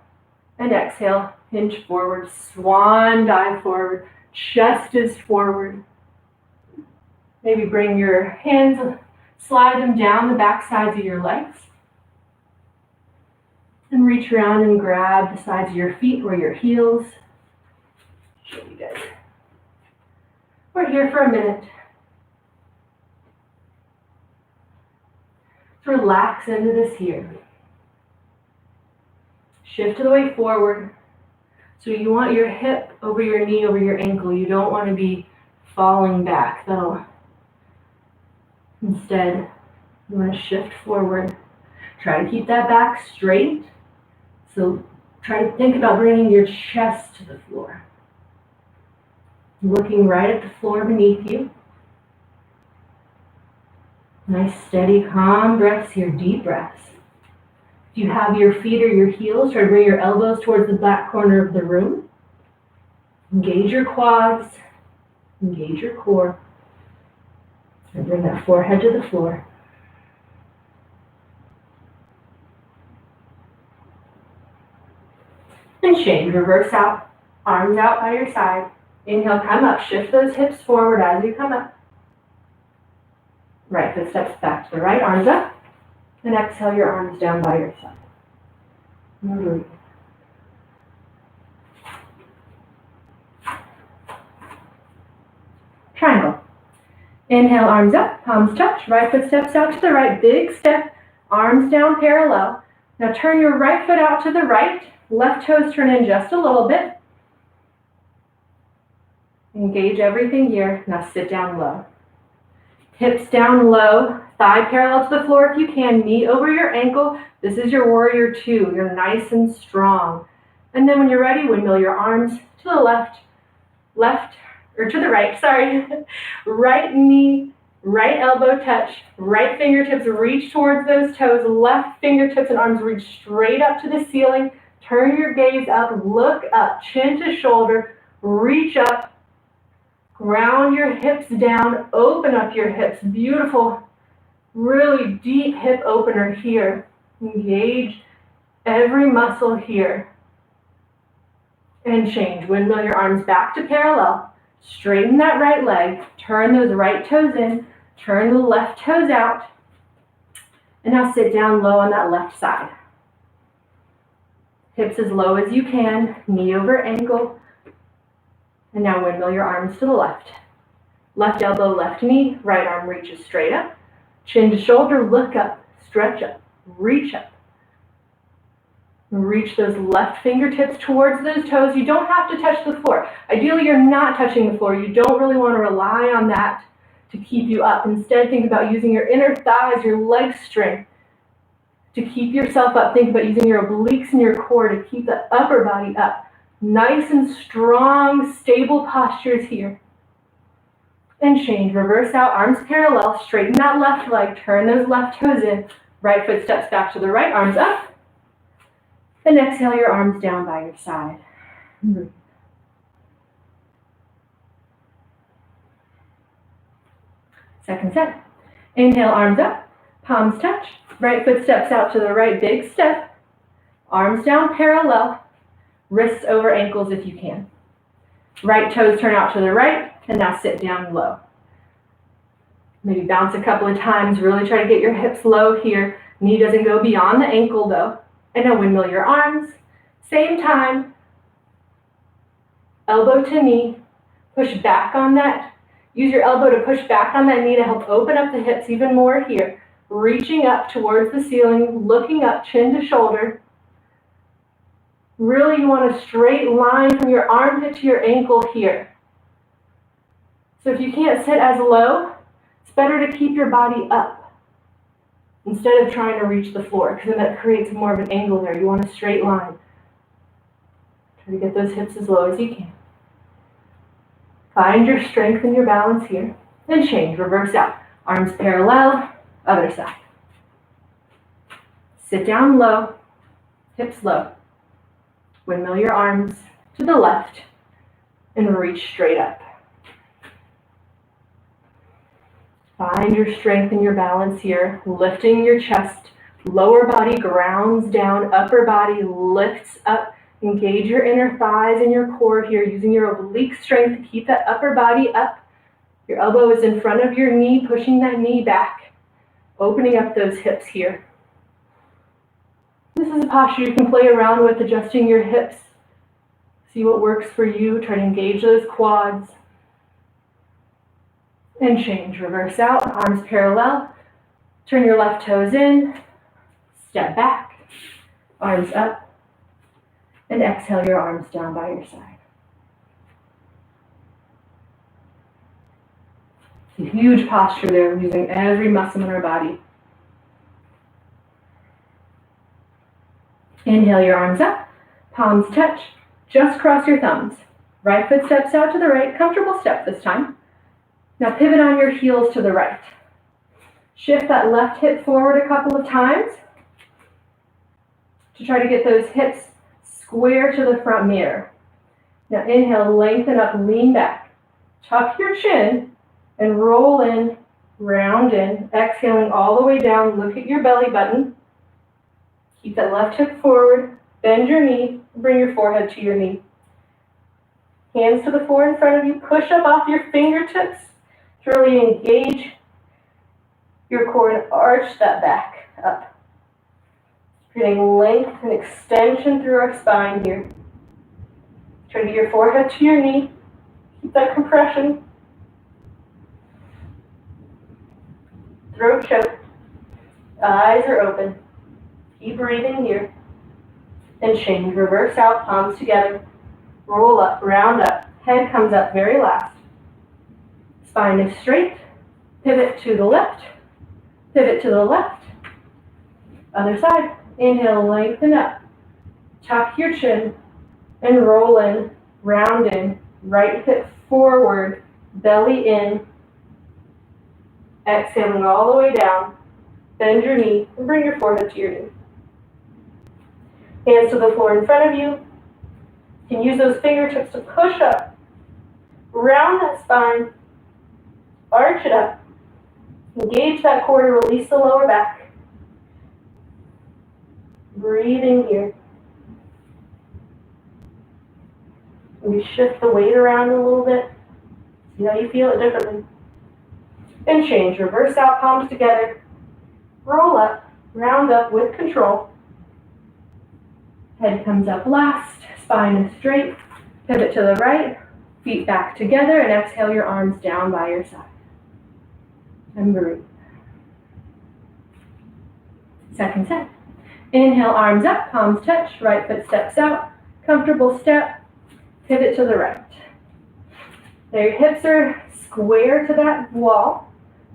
and exhale, hinge forward, swan dive forward, chest is forward. Maybe bring your hands, slide them down the back sides of your legs. And reach around and grab the sides of your feet or your heels. Show you guys. We're here for a minute. So relax into this here. Shift the weight forward. So you want your hip over your knee, over your ankle. You don't want to be falling back though. Instead, you want to shift forward. Try to keep that back straight. So try to think about bringing your chest to the floor. Looking right at the floor beneath you. Nice, steady, calm breaths here, deep breaths. If you have your feet or your heels, try to bring your elbows towards the back corner of the room. Engage your quads, engage your core. And bring that forehead to the floor. And change, reverse out, arms out by your side. Inhale, come up, shift those hips forward as you come up. Right foot steps back to the right, arms up. And exhale your arms down by your side. And breathe. Triangle. Inhale, arms up, palms touch. Right foot steps out to the right, big step. Arms down parallel. Now turn your right foot out to the right. Left toes turn in just a little bit. Engage everything here. Now sit down low. Hips down low, thigh parallel to the floor if you can, knee over your ankle. This is your warrior two. You're nice and strong. And then when you're ready, windmill your arms to the left, or to the right, sorry. Right knee, right elbow touch, right fingertips reach towards those toes, left fingertips and arms reach straight up to the ceiling. Turn your gaze up, look up, chin to shoulder, reach up, ground your hips down, open up your hips. Beautiful, really deep hip opener here. Engage every muscle here. And change, windmill your arms back to parallel. Straighten that right leg, turn those right toes in, turn the left toes out. And now sit down low on that left side. Hips as low as you can, knee over ankle. And now windmill your arms to the left. Left elbow, left knee, right arm reaches straight up. Chin to shoulder, look up, stretch up, reach up. Reach those left fingertips towards those toes. You don't have to touch the floor. Ideally, you're not touching the floor. You don't really want to rely on that to keep you up. Instead, think about using your inner thighs, your leg strength to keep yourself up. Think about using your obliques and your core to keep the upper body up. Nice and strong, stable postures here. And change, reverse out, arms parallel, straighten that left leg, turn those left toes in, right foot steps back to the right, arms up. And exhale your arms down by your side. Second set. Inhale, arms up, palms touch, right foot steps out to the right, big step. Arms down parallel, wrists over ankles if you can. Right toes turn out to the right, and now sit down low. Maybe bounce a couple of times, really try to get your hips low here. Knee doesn't go beyond the ankle though. And now windmill your arms. Same time, elbow to knee, push back on that Use your elbow to push back on that knee to help open up the hips even more here. Reaching up towards the ceiling, looking up, chin to shoulder. Really, you want a straight line from your armpit to your ankle here. So if you can't sit as low, it's better to keep your body up instead of trying to reach the floor, because then that creates more of an angle there. You want a straight line. Try to get those hips as low as you can. Find your strength and your balance here. Then change, reverse out. Arms parallel, other side. Sit down low, hips low. Windmill your arms to the left and reach straight up. Find your strength and your balance here, lifting your chest. Lower body grounds down, upper body lifts up. Engage your inner thighs and your core here, using your oblique strength to keep that upper body up. Your elbow is in front of your knee, pushing that knee back, opening up those hips here. This is a posture you can play around with, adjusting your hips. See what works for you. Try to engage those quads. And change. Reverse out. Arms parallel. Turn your left toes in. Step back. Arms up. And exhale your arms down by your side. It's a huge posture there, using every muscle in our body. Inhale your arms up, palms touch, just cross your thumbs. Right foot steps out to the right, comfortable step this time. Now pivot on your heels to the right. Shift that left hip forward a couple of times to try to get those hips square to the front mirror. Now inhale, lengthen up, lean back. Tuck your chin and roll in, round in. Exhaling all the way down, look at your belly button. Keep that left hip forward, bend your knee, bring your forehead to your knee. Hands to the floor in front of you, push up off your fingertips to really engage your core and arch that back up. Creating length and extension through our spine here. Try to get your forehead to your knee, keep that compression. Throat choke, eyes are open. Keep breathing here. And change. Reverse out, palms together. Roll up, round up. Head comes up very last. Spine is straight. Pivot to the left. Pivot to the left. Other side. Inhale, lengthen up. Tuck your chin and roll in, round in. Right hip forward, belly in. Exhaling all the way down. Bend your knee and bring your forehead to your knee. Hands to the floor in front of you. You can use those fingertips to push up. Round that spine. Arch it up. Engage that core to release the lower back. Breathing here. We shift the weight around a little bit. See how you feel it differently. And change. Reverse out, palms together. Roll up, round up with control. Head comes up last, spine is straight. Pivot to the right, feet back together, and exhale your arms down by your side. And breathe. Second set. Inhale, arms up, palms touch, right foot steps out. Comfortable step, pivot to the right. Now your hips are square to that wall.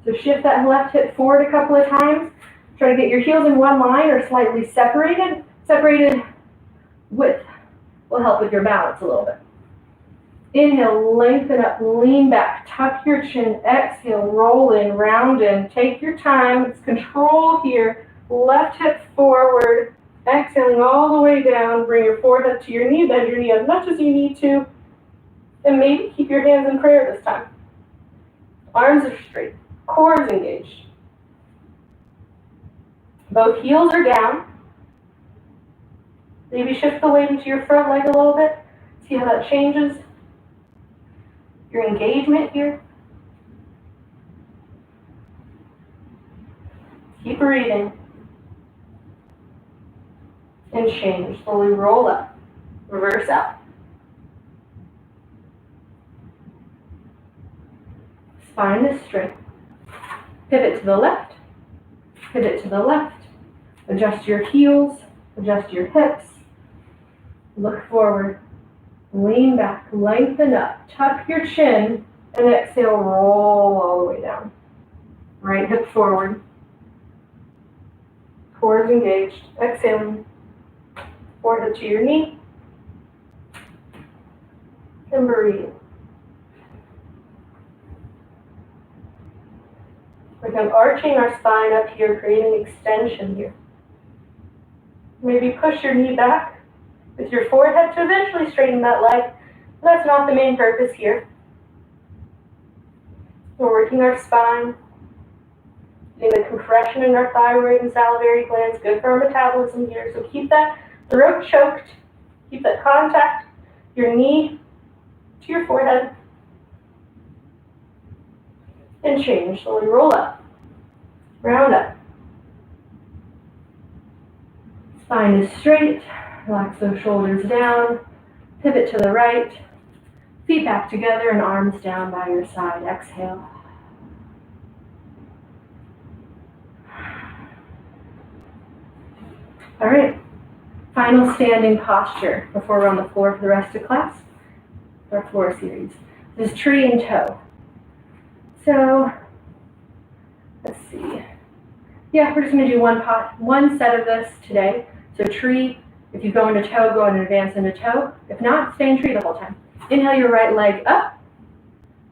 So shift that left hip forward a couple of times. Try to get your heels in one line or slightly separated. Separated width will help with your balance a little bit. Inhale, lengthen up, lean back, tuck your chin, exhale, roll in, round in. Take your time, it's control here. Left hip forward, exhaling all the way down. Bring your forehead to your knee, bend your knee as much as you need to. And maybe keep your hands in prayer this time. Arms are straight, core is engaged. Both heels are down. Maybe shift the weight into your front leg a little bit. See how that changes your engagement here. Keep breathing. And change. Slowly roll up. Reverse out. Spine is straight. Pivot to the left. Pivot to the left. Adjust your heels. Adjust your hips. Look forward. Lean back. Lengthen up. Tuck your chin. And exhale, roll all the way down. Right hip forward. Core is engaged. Exhaling. Forehead to your knee. And breathe. We're kind of arching our spine up here, creating extension here. Maybe push your knee back with your forehead to eventually straighten that leg. That's not the main purpose here. We're working our spine, getting the compression in our thyroid and salivary glands, good for our metabolism here. So keep that throat choked, keep that contact, your knee to your forehead, and change. Slowly roll up, round up. Spine is straight, relax those shoulders down, pivot to the right, feet back together and arms down by your side. Exhale. All right, final standing posture before we're on the floor for the rest of class. Our floor series. This is tree and toe. So, let's see. Yeah, we're just going to do one set of this today. So tree, if you go into toe, go and advance into toe. If not, stay in tree the whole time. Inhale your right leg up.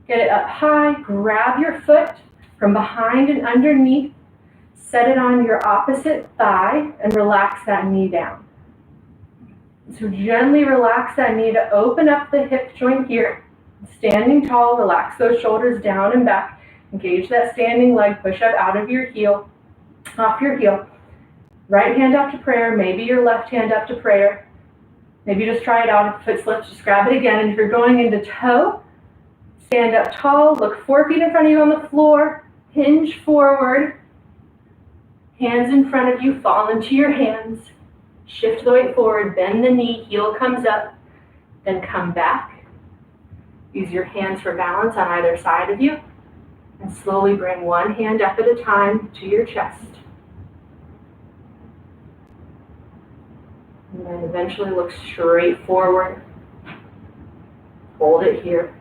Get it up high. Grab your foot from behind and underneath. Set it on your opposite thigh and relax that knee down. So gently relax that knee to open up the hip joint here. Standing tall, relax those shoulders down and back. Engage that standing leg, push up out of your heel, off your heel. Right hand up to prayer, maybe your left hand up to prayer. Maybe just try it out. If the foot slips, just grab it again. And if you're going into toe, stand up tall, look 4 feet in front of you on the floor, hinge forward. Hands in front of you, fall into your hands. Shift the weight forward, bend the knee, heel comes up, then come back. Use your hands for balance on either side of you, and slowly bring one hand up at a time to your chest. And then eventually look straight forward. Hold it here.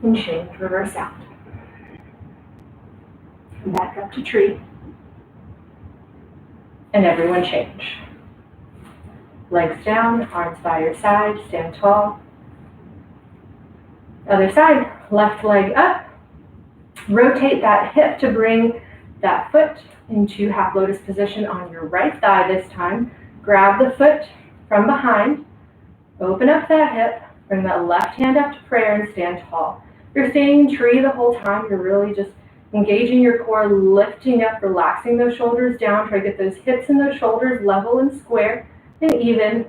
And change, reverse out. Come back up to tree. And everyone change. Legs down, arms by your side, stand tall. Other side, left leg up. Rotate that hip to bring that foot into half lotus position on your right thigh this time. Grab the foot from behind. Open up that hip. Bring that left hand up to prayer and stand tall. You're staying in tree the whole time. You're really just engaging your core, lifting up, relaxing those shoulders down. Try to get those hips and those shoulders level and square and even.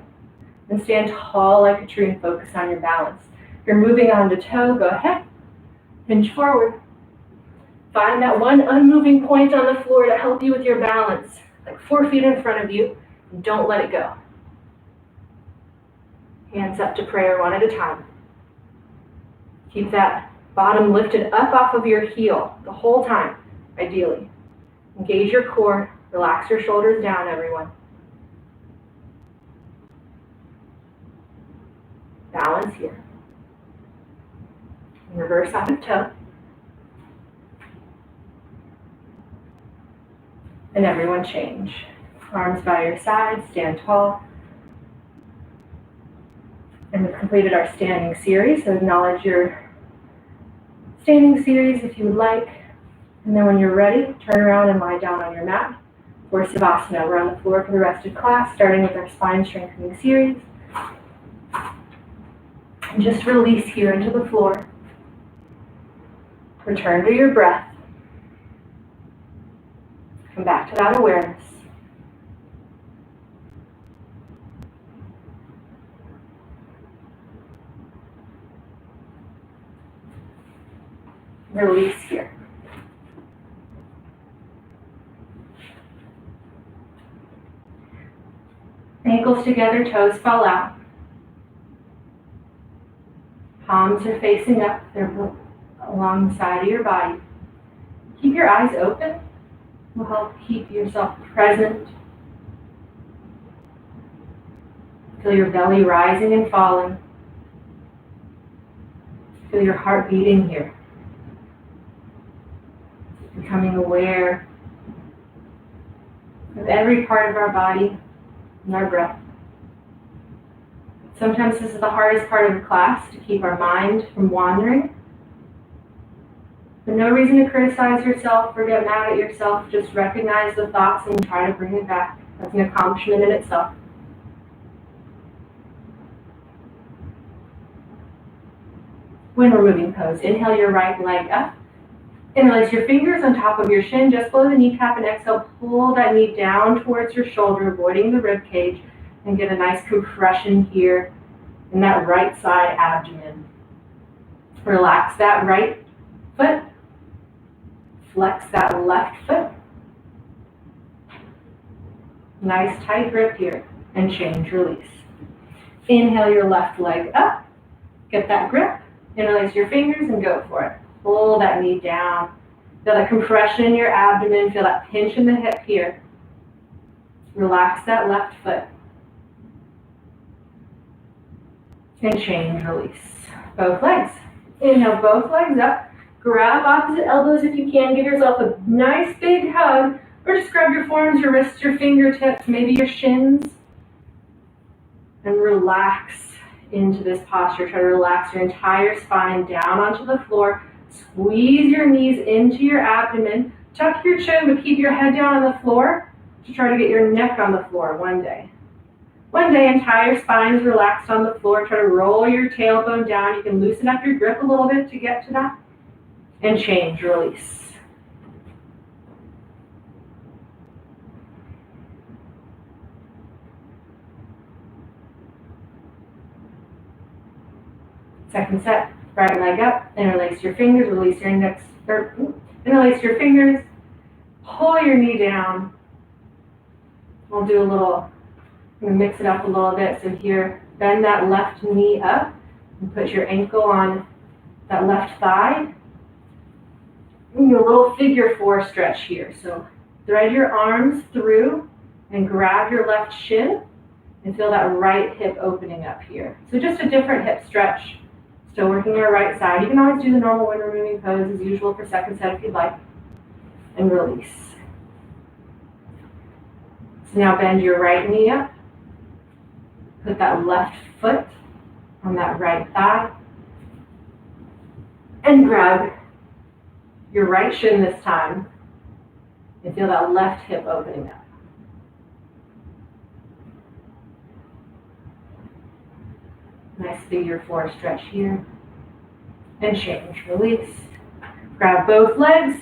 And stand tall like a tree and focus on your balance. If you're moving on to toe, go ahead. Hinge forward. Find that one unmoving point on the floor to help you with your balance. Like 4 feet in front of you. And don't let it go. Hands up to prayer one at a time. Keep that bottom lifted up off of your heel the whole time, ideally. Engage your core. Relax your shoulders down, everyone. Balance here. Reverse out of toe. And everyone change. Arms by your side, stand tall. And we've completed our standing series, so acknowledge your standing series if you would like. And then when you're ready, turn around and lie down on your mat for Savasana. We're on the floor for the rest of class, starting with our spine strengthening series. And just release here into the floor. Return to your breath. Come back to that awareness. Release here. Ankles together, toes fall out. Palms are facing up. They're along the side of your body. Keep your eyes open. Will help keep yourself present. Feel your belly rising and falling. Feel your heart beating here. Becoming aware of every part of our body and our breath. Sometimes this is the hardest part of the class, to keep our mind from wandering. But no reason to criticize yourself or get mad at yourself. Just recognize the thoughts and try to bring it back. That's an accomplishment in itself. Wind removing pose. Inhale your right leg up. Interlace your fingers on top of your shin, just below the kneecap, and exhale, pull that knee down towards your shoulder, avoiding the rib cage, and get a nice compression here in that right side abdomen. Relax that right foot. Flex that left foot. Nice tight grip here, and change, release. Inhale your left leg up. Get that grip. Interlace your fingers and go for it. Pull that knee down. Feel that compression in your abdomen. Feel that pinch in the hip here. Relax that left foot. And change, release. Both legs. Inhale, both legs up. Grab opposite elbows if you can. Give yourself a nice big hug. Or just grab your forearms, your wrists, your fingertips, maybe your shins. And relax into this posture. Try to relax your entire spine down onto the floor. Squeeze your knees into your abdomen. Tuck your chin, but keep your head down on the floor to try to get your neck on the floor one day. One day, entire spine is relaxed on the floor. Try to roll your tailbone down. You can loosen up your grip a little bit to get to that. And change, release. Second set. Right leg up, interlace your fingers, release your index, interlace your fingers, pull your knee down. We'll do a little, I'm going to mix it up a little bit. So here, bend that left knee up and put your ankle on that left thigh. And do a little figure 4 stretch here. So thread your arms through and grab your left shin and feel that right hip opening up here. So just a different hip stretch. Still working your right side. You can always do the normal wind removing pose as usual for second set if you'd like. And release. So now bend your right knee up. Put that left foot on that right thigh. And grab your right shin this time. And feel that left hip opening up. Nice figure 4 stretch here. And change, release. Grab both legs.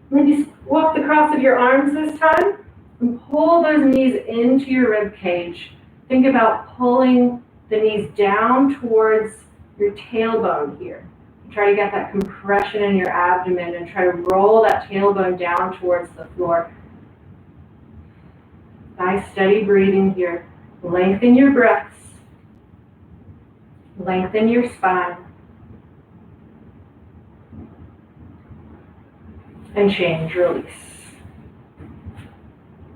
Maybe walk the cross of your arms this time. And pull those knees into your rib cage. Think about pulling the knees down towards your tailbone here. Try to get that compression in your abdomen and try to roll that tailbone down towards the floor. Nice steady breathing here. Lengthen your breaths. Lengthen your spine. And change, release.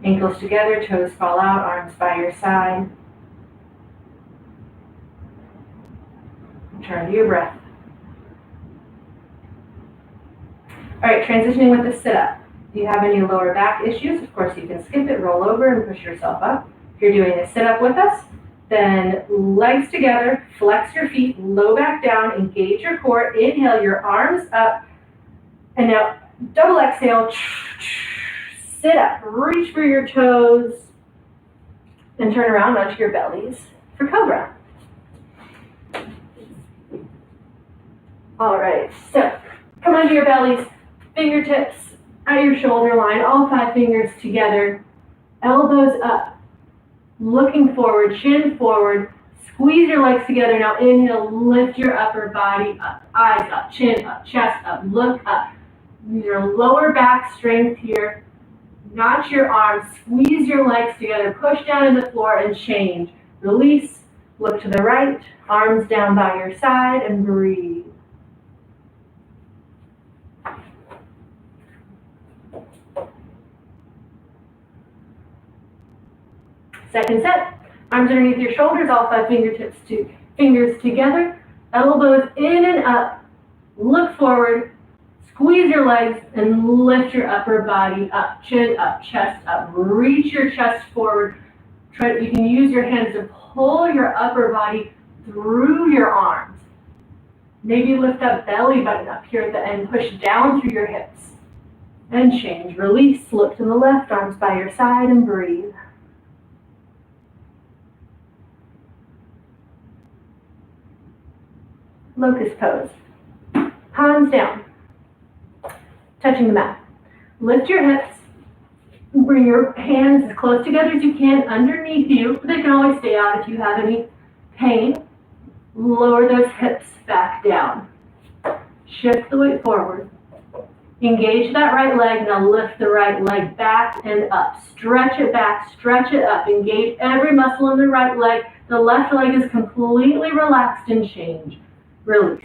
Ankles together, toes fall out, arms by your side. Turn to your breath. All right, transitioning with the sit-up. If you have any lower back issues, of course you can skip it, roll over, and push yourself up. If you're doing a sit-up with us, then legs together, flex your feet, low back down, engage your core. Inhale your arms up, and now double exhale. Sit up, reach for your toes, and turn around onto your bellies for Cobra. All right, so come onto your bellies, fingertips at your shoulder line, all 5 fingers together, elbows up, looking forward, chin forward, squeeze your legs together. Now inhale, lift your upper body up, eyes up, chin up, chest up, look up. Your lower back strength here. Notch your arms, squeeze your legs together, push down to the floor and change. Release, look to the right, arms down by your side and breathe. Second set. Arms underneath your shoulders, all 5 fingers together. Elbows in and up. Look forward. Squeeze your legs and lift your upper body up. Chin up, chest up. Reach your chest forward. You can use your hands to pull your upper body through your arms. Maybe lift up belly button up here at the end. Push down through your hips. And change. Release. Look to the left. Arms by your side and breathe. Locust pose. Palms down. Touching the mat. Lift your hips. Bring your hands as close together as you can underneath you. They can always stay out if you have any pain. Lower those hips back down. Shift the weight forward. Engage that right leg. Now lift the right leg back and up. Stretch it back, stretch it up. Engage every muscle in the right leg. The left leg is completely relaxed and change. Release.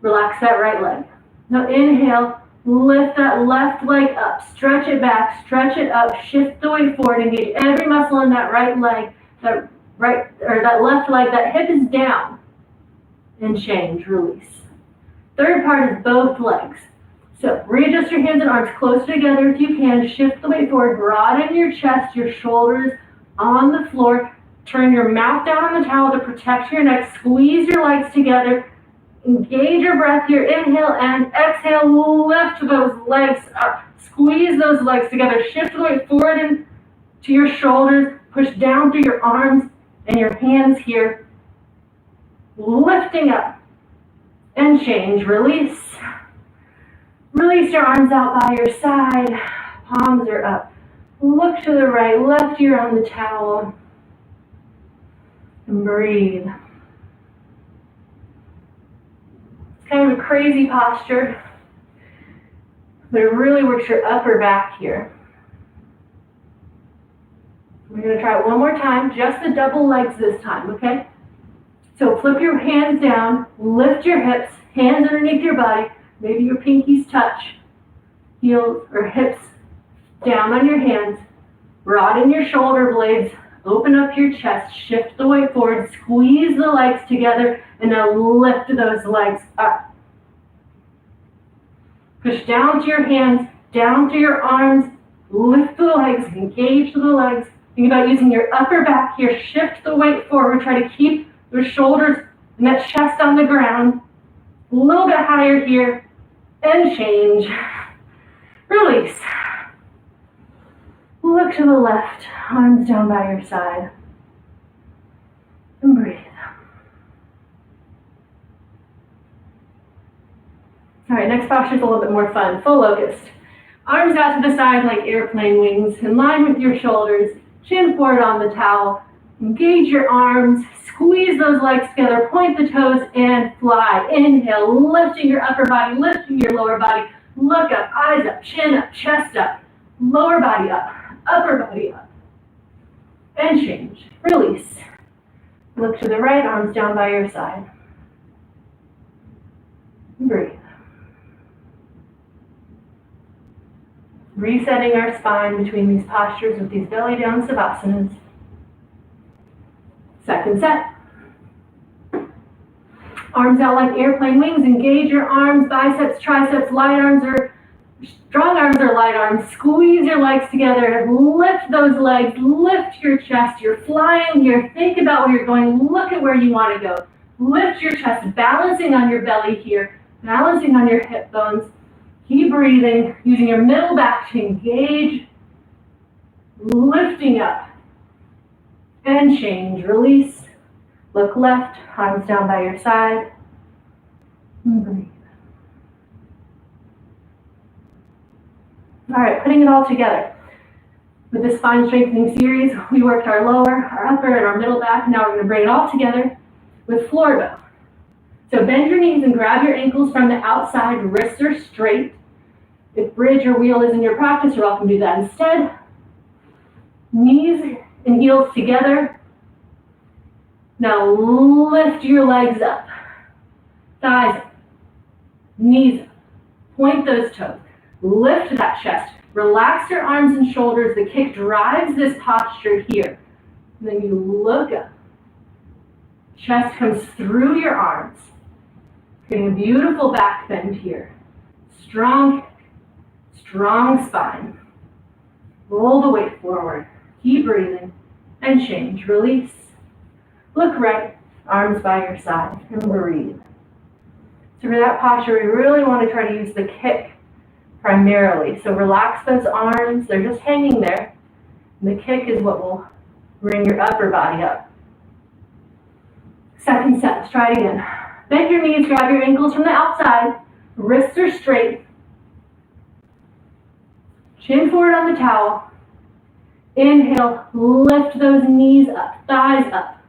Relax that right leg. Now inhale, lift that left leg up. Stretch it back, stretch it up. Shift the weight forward. Engage every muscle in that right leg. That left leg, that hip is down. And change, release. Third part is both legs. So readjust your hands and arms close together if you can. Shift the weight forward. Broaden your chest, your shoulders on the floor. Turn your mouth down on the towel to protect your neck. Squeeze your legs together. Engage your breath here. Inhale and exhale. Lift those legs up. Squeeze those legs together. Shift the weight forward into your shoulders. Push down through your arms and your hands here. Lifting up. And change. Release. Release your arms out by your side. Palms are up. Look to the right. Left ear on the towel. And breathe. It's kind of a crazy posture, but it really works your upper back here. We're going to try it one more time, just the double legs this time, okay? So flip your hands down, lift your hips, hands underneath your body, maybe your pinkies touch, heels or hips down on your hands, broaden your shoulder blades, open up your chest, shift the weight forward, squeeze the legs together, and now lift those legs up. Push down to your hands, down to your arms, lift the legs, engage the legs. Think about using your upper back here, shift the weight forward, try to keep your shoulders and that chest on the ground. A little bit higher here, and change. Release. Look to the left, arms down by your side. And breathe. All right, next posture is a little bit more fun. Full locust. Arms out to the side like airplane wings, in line with your shoulders. Chin forward on the towel. Engage your arms. Squeeze those legs together. Point the toes and fly. Inhale, lifting your upper body, lifting your lower body. Look up, eyes up, chin up, chest up. Lower body up, upper body up. And change. Release. Look to the right, arms down by your side. Breathe. Resetting our spine between these postures with these belly down savasanas. Second set. Arms out like airplane wings. Engage your arms, biceps, triceps, light arms or strong arms or light arms. Squeeze your legs together. Lift those legs. Lift your chest. You're flying here. Think about where you're going. Look at where you want to go. Lift your chest, balancing on your belly here, balancing on your hip bones. Keep breathing, using your middle back to engage, lifting up, and change. Release. Look left, arms down by your side, and breathe. All right, putting it all together. With this spine strengthening series, we worked our lower, our upper, and our middle back. Now we're going to bring it all together with floor bow. So bend your knees and grab your ankles from the outside, wrists are straight. If bridge or wheel is in your practice, you're welcome to do that instead. Knees and heels together. Now lift your legs up. Thighs up. Knees up. Point those toes. Lift that chest. Relax your arms and shoulders. The kick drives this posture here. And then you look up. Chest comes through your arms. Creating a beautiful back bend here. Strong kick, strong spine. Roll the weight forward. Keep breathing and change. Release. Look right, arms by your side, and breathe. So for that posture, we really want to try to use the kick primarily. So relax those arms. They're just hanging there. And the kick is what will bring your upper body up. Second set. Let's try it again. Bend your knees, grab your ankles from the outside. Wrists are straight. Chin forward on the towel. Inhale, lift those knees up, thighs up,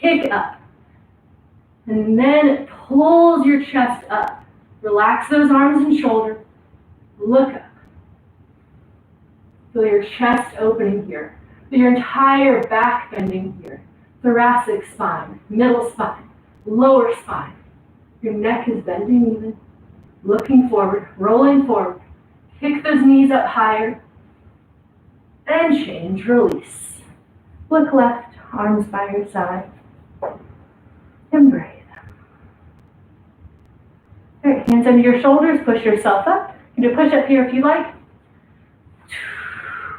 kick up. And then it pulls your chest up. Relax those arms and shoulders. Look up. Feel your chest opening here. Feel your entire back bending here. Thoracic spine, middle spine, lower spine. Your neck is bending even. Looking forward, rolling forward. Kick those knees up higher. And change, release. Look left, arms by your side. And breathe. All right, hands under your shoulders, push yourself up. You can do a push up here if you like.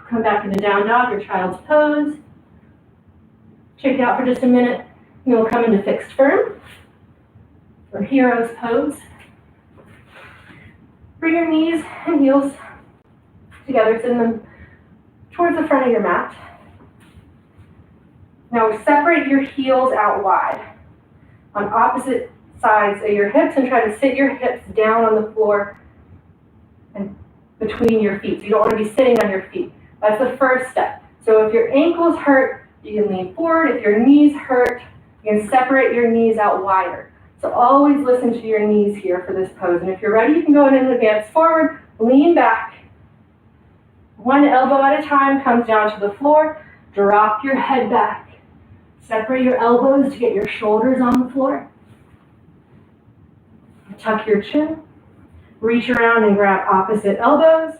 Come back into down dog or child's pose. Check it out for just a minute. And we'll come into fixed firm or hero's pose. Bring your knees and heels together, send them towards the front of your mat. Now separate your heels out wide on opposite sides of your hips and try to sit your hips down on the floor and between your feet. So you don't want to be sitting on your feet. That's the first step. So if your ankles hurt, you can lean forward. If your knees hurt, you can separate your knees out wider. So always listen to your knees here for this pose. And if you're ready, you can go ahead and advance forward, lean back. One elbow at a time comes down to the floor. Drop your head back. Separate your elbows to get your shoulders on the floor. Tuck your chin. Reach around and grab opposite elbows.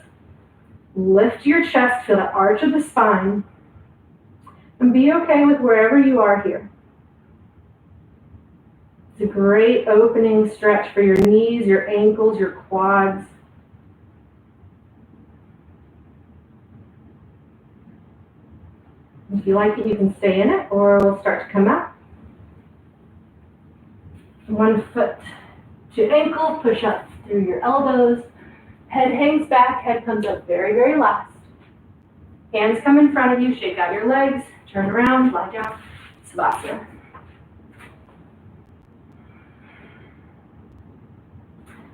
Lift your chest, feel the arch of the spine. And be okay with wherever you are here. It's a great opening stretch for your knees, your ankles, your quads. If you like it, you can stay in it, or it'll start to come out. One foot to ankle, push up through your elbows. Head hangs back, head comes up very, very last. Hands come in front of you, shake out your legs, turn around, lie down, Savasana.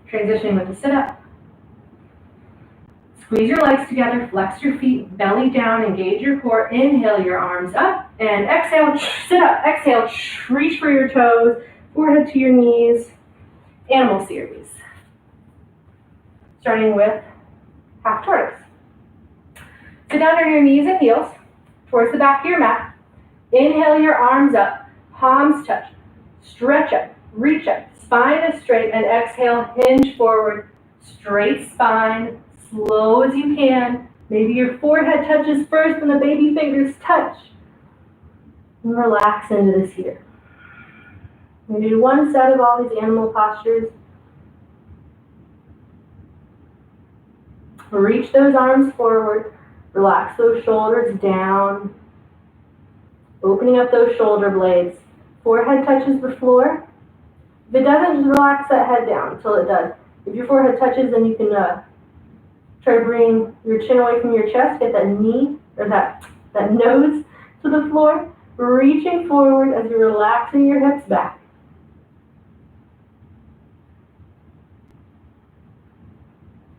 Transitioning with a sit-up. Squeeze your legs together, flex your feet, belly down, engage your core. Inhale your arms up, and exhale, sit up. Exhale, reach for your toes, forehead to your knees. Animal series. Starting with half tortoise. Sit down on your knees and heels towards the back of your mat. Inhale your arms up, palms touch. Stretch up, reach up, spine is straight, and exhale, hinge forward, straight spine, slow as you can. Maybe your forehead touches first and the baby fingers touch. And relax into this here. We do one set of all these animal postures. Reach those arms forward. Relax those shoulders down. Opening up those shoulder blades. Forehead touches the floor. If it doesn't, just relax that head down until it does. If your forehead touches, then you can try to bring your chin away from your chest. Get that knee or that nose to the floor. Reaching forward as you're relaxing your hips back.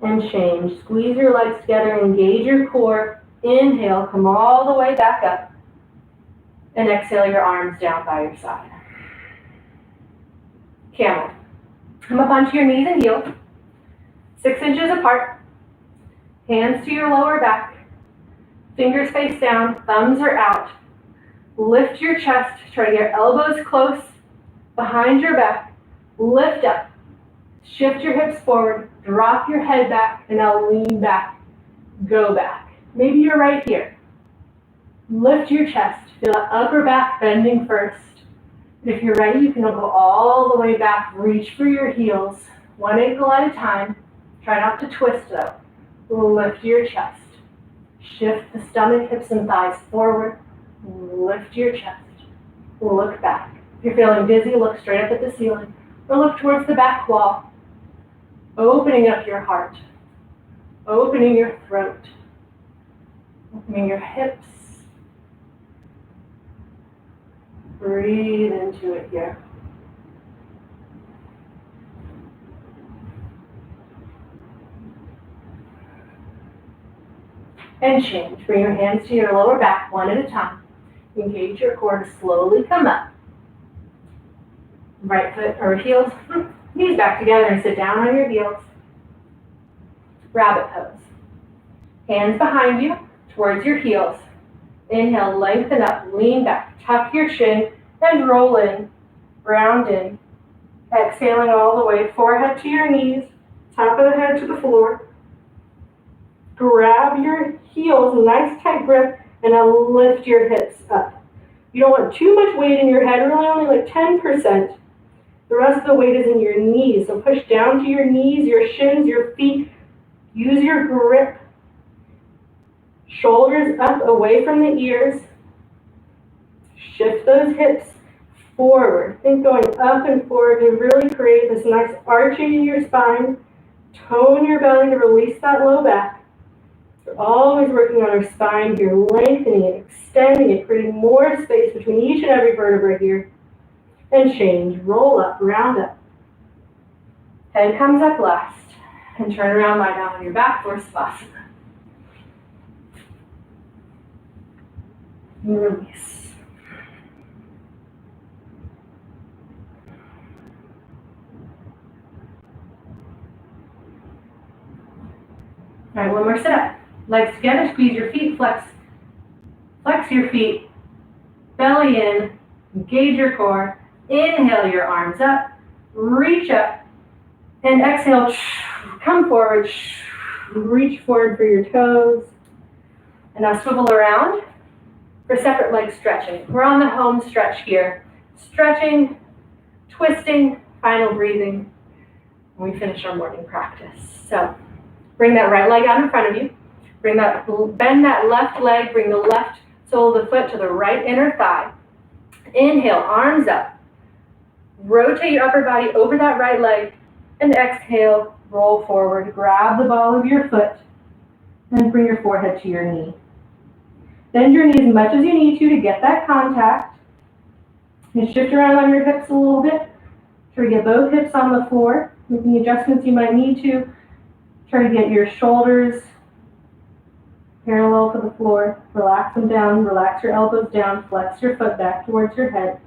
And change. Squeeze your legs together, engage your core. Inhale, come all the way back up. And exhale your arms down by your side. Camel. Come up onto your knees and heels. 6 inches apart. Hands to your lower back. Fingers face down, thumbs are out. Lift your chest. Try to get your elbows close behind your back. Lift up. Shift your hips forward. Drop your head back, and now lean back. Go back. Maybe you're right here. Lift your chest. Feel that upper back bending first. And if you're ready, you can go all the way back. Reach for your heels. One ankle at a time. Try not to twist though. Lift your chest. Shift the stomach, hips, and thighs forward. Lift your chest. Look back. If you're feeling dizzy, look straight up at the ceiling or look towards the back wall. Opening up your heart. Opening your throat. Opening your hips. Breathe into it here. And change. Bring your hands to your lower back one at a time. Engage your core to slowly come up. Right foot or heels, knees back together and sit down on your heels. Rabbit pose. Hands behind you towards your heels. Inhale, lengthen up, lean back, tuck your chin and roll in, round in. Exhaling all the way, forehead to your knees, top of the head to the floor. Grab your heels, nice tight grip, and now lift your hips up. You don't want too much weight in your head, really only like 10%. The rest of the weight is in your knees, so push down to your knees, your shins, your feet. Use your grip. Shoulders up, away from the ears. Shift those hips forward. Think going up and forward to really create this nice arching in your spine. Tone your belly to release that low back. We're always working on our spine here, lengthening it, extending it, creating more space between each and every vertebra here. And change, roll up, round up. Head comes up last. And turn around, lie down on your back for Savasana. And release. All right, one more sit up. Legs together, squeeze your feet, flex your feet, belly in, engage your core. Inhale your arms up, reach up, and exhale, come forward, reach forward for your toes. And now swivel around for separate leg stretching. We're on the home stretch here. Stretching, twisting, final breathing when we finish our morning practice. So bring that right leg out in front of you. Bend that left leg, bring the left sole of the foot to the right inner thigh. Inhale, arms up. Rotate your upper body over that right leg. And exhale, roll forward. Grab the ball of your foot and bring your forehead to your knee. Bend your knee as much as you need to get that contact. And shift around on your hips a little bit. Try to get both hips on the floor. Making adjustments you might need to. Try to get your shoulders parallel to the floor. Relax them down. Relax your elbows down. Flex your foot back towards your head.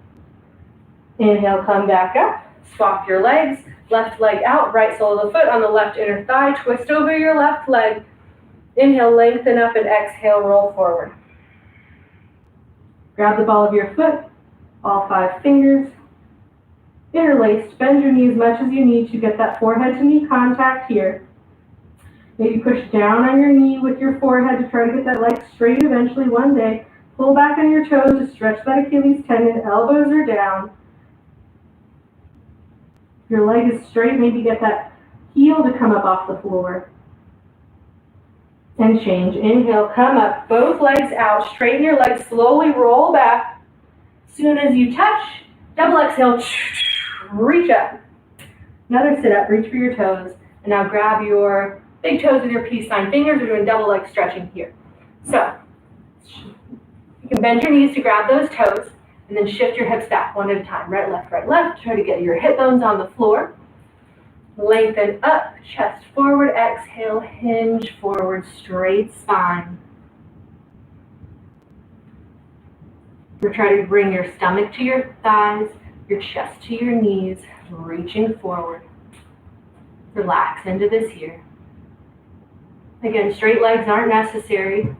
Inhale, come back up. Swap your legs. Left leg out. Right sole of the foot on the left inner thigh. Twist over your left leg. Inhale, lengthen up, and exhale, roll forward. Grab the ball of your foot. All 5 fingers. Interlaced. Bend your knee as much as you need to get that forehead to knee contact here. Maybe push down on your knee with your forehead to try to get that leg straight eventually one day. Pull back on your toes to stretch that Achilles tendon. Elbows are down. If your leg is straight, maybe get that heel to come up off the floor. And change. Inhale, come up. Both legs out. Straighten your legs. Slowly roll back. As soon as you touch, double exhale. Reach up. Another sit up. Reach for your toes. And now grab your big toes with your peace sign fingers. We're doing double leg stretching here. So you can bend your knees to grab those toes and then shift your hips back one at a time. Right, left, right, left. Try to get your hip bones on the floor. Lengthen up, chest forward. Exhale, hinge forward, straight spine. We're trying to bring your stomach to your thighs, your chest to your knees, reaching forward. Relax into this here. Again, straight legs aren't necessary.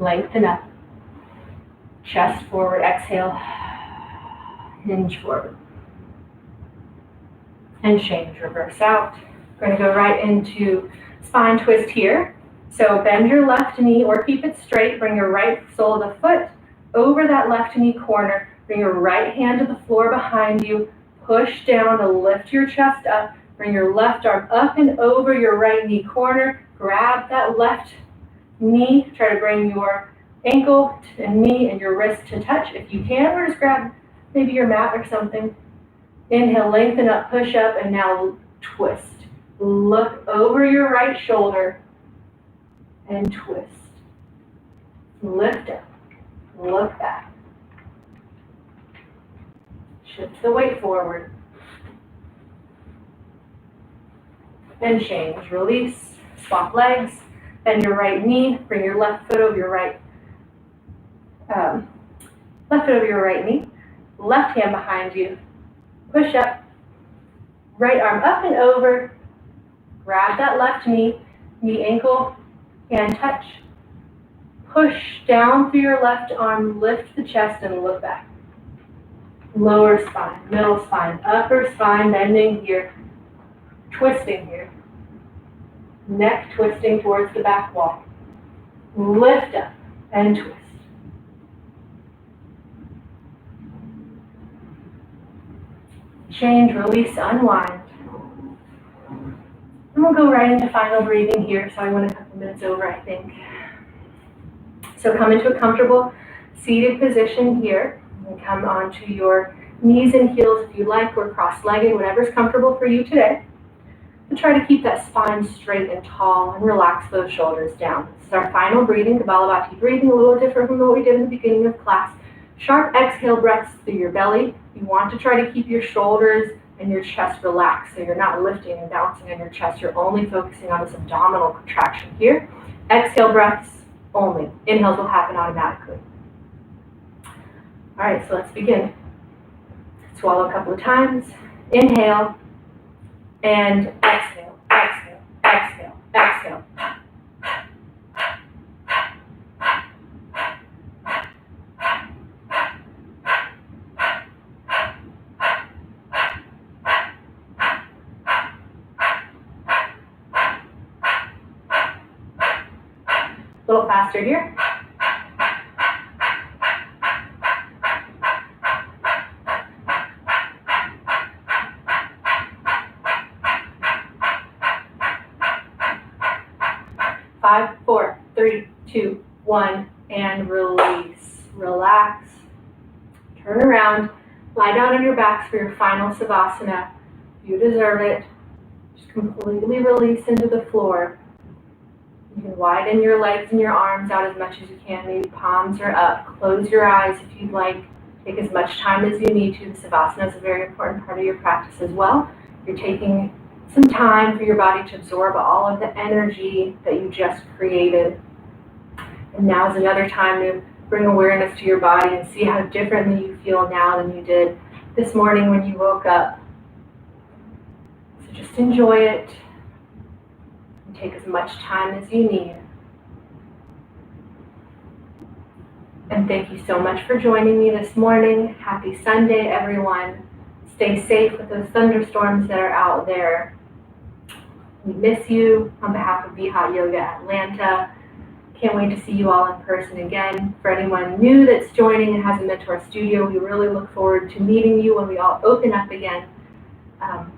Lengthen up. Chest forward, exhale. Hinge forward. And change, reverse out. We're going to go right into spine twist here. So bend your left knee or keep it straight. Bring your right sole of the foot over that left knee corner. Bring your right hand to the floor behind you. Push down to lift your chest up. Bring your left arm up and over your right knee corner. Grab that left knee. Try to bring your ankle and knee and your wrist to touch if you can, or just grab maybe your mat or something. Inhale, lengthen up, push up, and now twist. Look over your right shoulder and twist. Lift up, look back. Shift the weight forward. And change, release, swap legs, bend your right knee, bring your left foot over your right knee, left hand behind you, push up, right arm up and over, grab that left knee, knee ankle, hand touch, push down through your left arm, lift the chest and look back. Lower spine, middle spine, upper spine, bending here, twisting here. Neck twisting towards the back wall. Lift up and twist. Change, release, unwind. And we'll go right into final breathing here, so I went a couple minutes over, I think. So come into a comfortable seated position here. And come onto your knees and heels if you like, or cross-legged, whatever's comfortable for you today. And try to keep that spine straight and tall and relax those shoulders down. This is our final breathing, Kapalabhati breathing, a little different from what we did in the beginning of class. Sharp exhale breaths through your belly. You want to try to keep your shoulders and your chest relaxed, so you're not lifting and bouncing on your chest. You're only focusing on this abdominal contraction here. Exhale breaths only. Inhales will happen automatically. All right, so let's begin. Swallow a couple of times. Inhale and exhale, exhale, exhale, exhale. A little faster here. Five, four, three, two, one, and release. Relax. Turn around. Lie down on your backs for your final Savasana. You deserve it. Just completely release into the floor. You can widen your legs and your arms out as much as you can. Maybe palms are up. Close your eyes if you'd like. Take as much time as you need to. The Savasana is a very important part of your practice as well. You're taking some time for your body to absorb all of the energy that you just created. And now is another time to bring awareness to your body and see how differently you feel now than you did this morning when you woke up. So just enjoy it and take as much time as you need. And thank you so much for joining me this morning. Happy Sunday, everyone. Stay safe with those thunderstorms that are out there. We miss you on behalf of Hot Yoga Atlanta. Can't wait to see you all in person again. For anyone new that's joining and hasn't been to our studio, we really look forward to meeting you when we all open up again.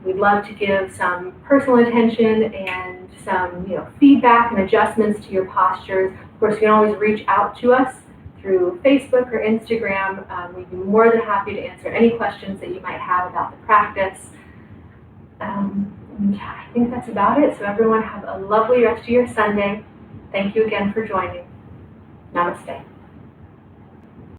We'd love to give some personal attention and some feedback and adjustments to your postures. Of course, you can always reach out to us through Facebook or Instagram. We'd be more than happy to answer any questions that you might have about the practice. And I think that's about it. So everyone have a lovely rest of your Sunday. Thank you again for joining. Namaste.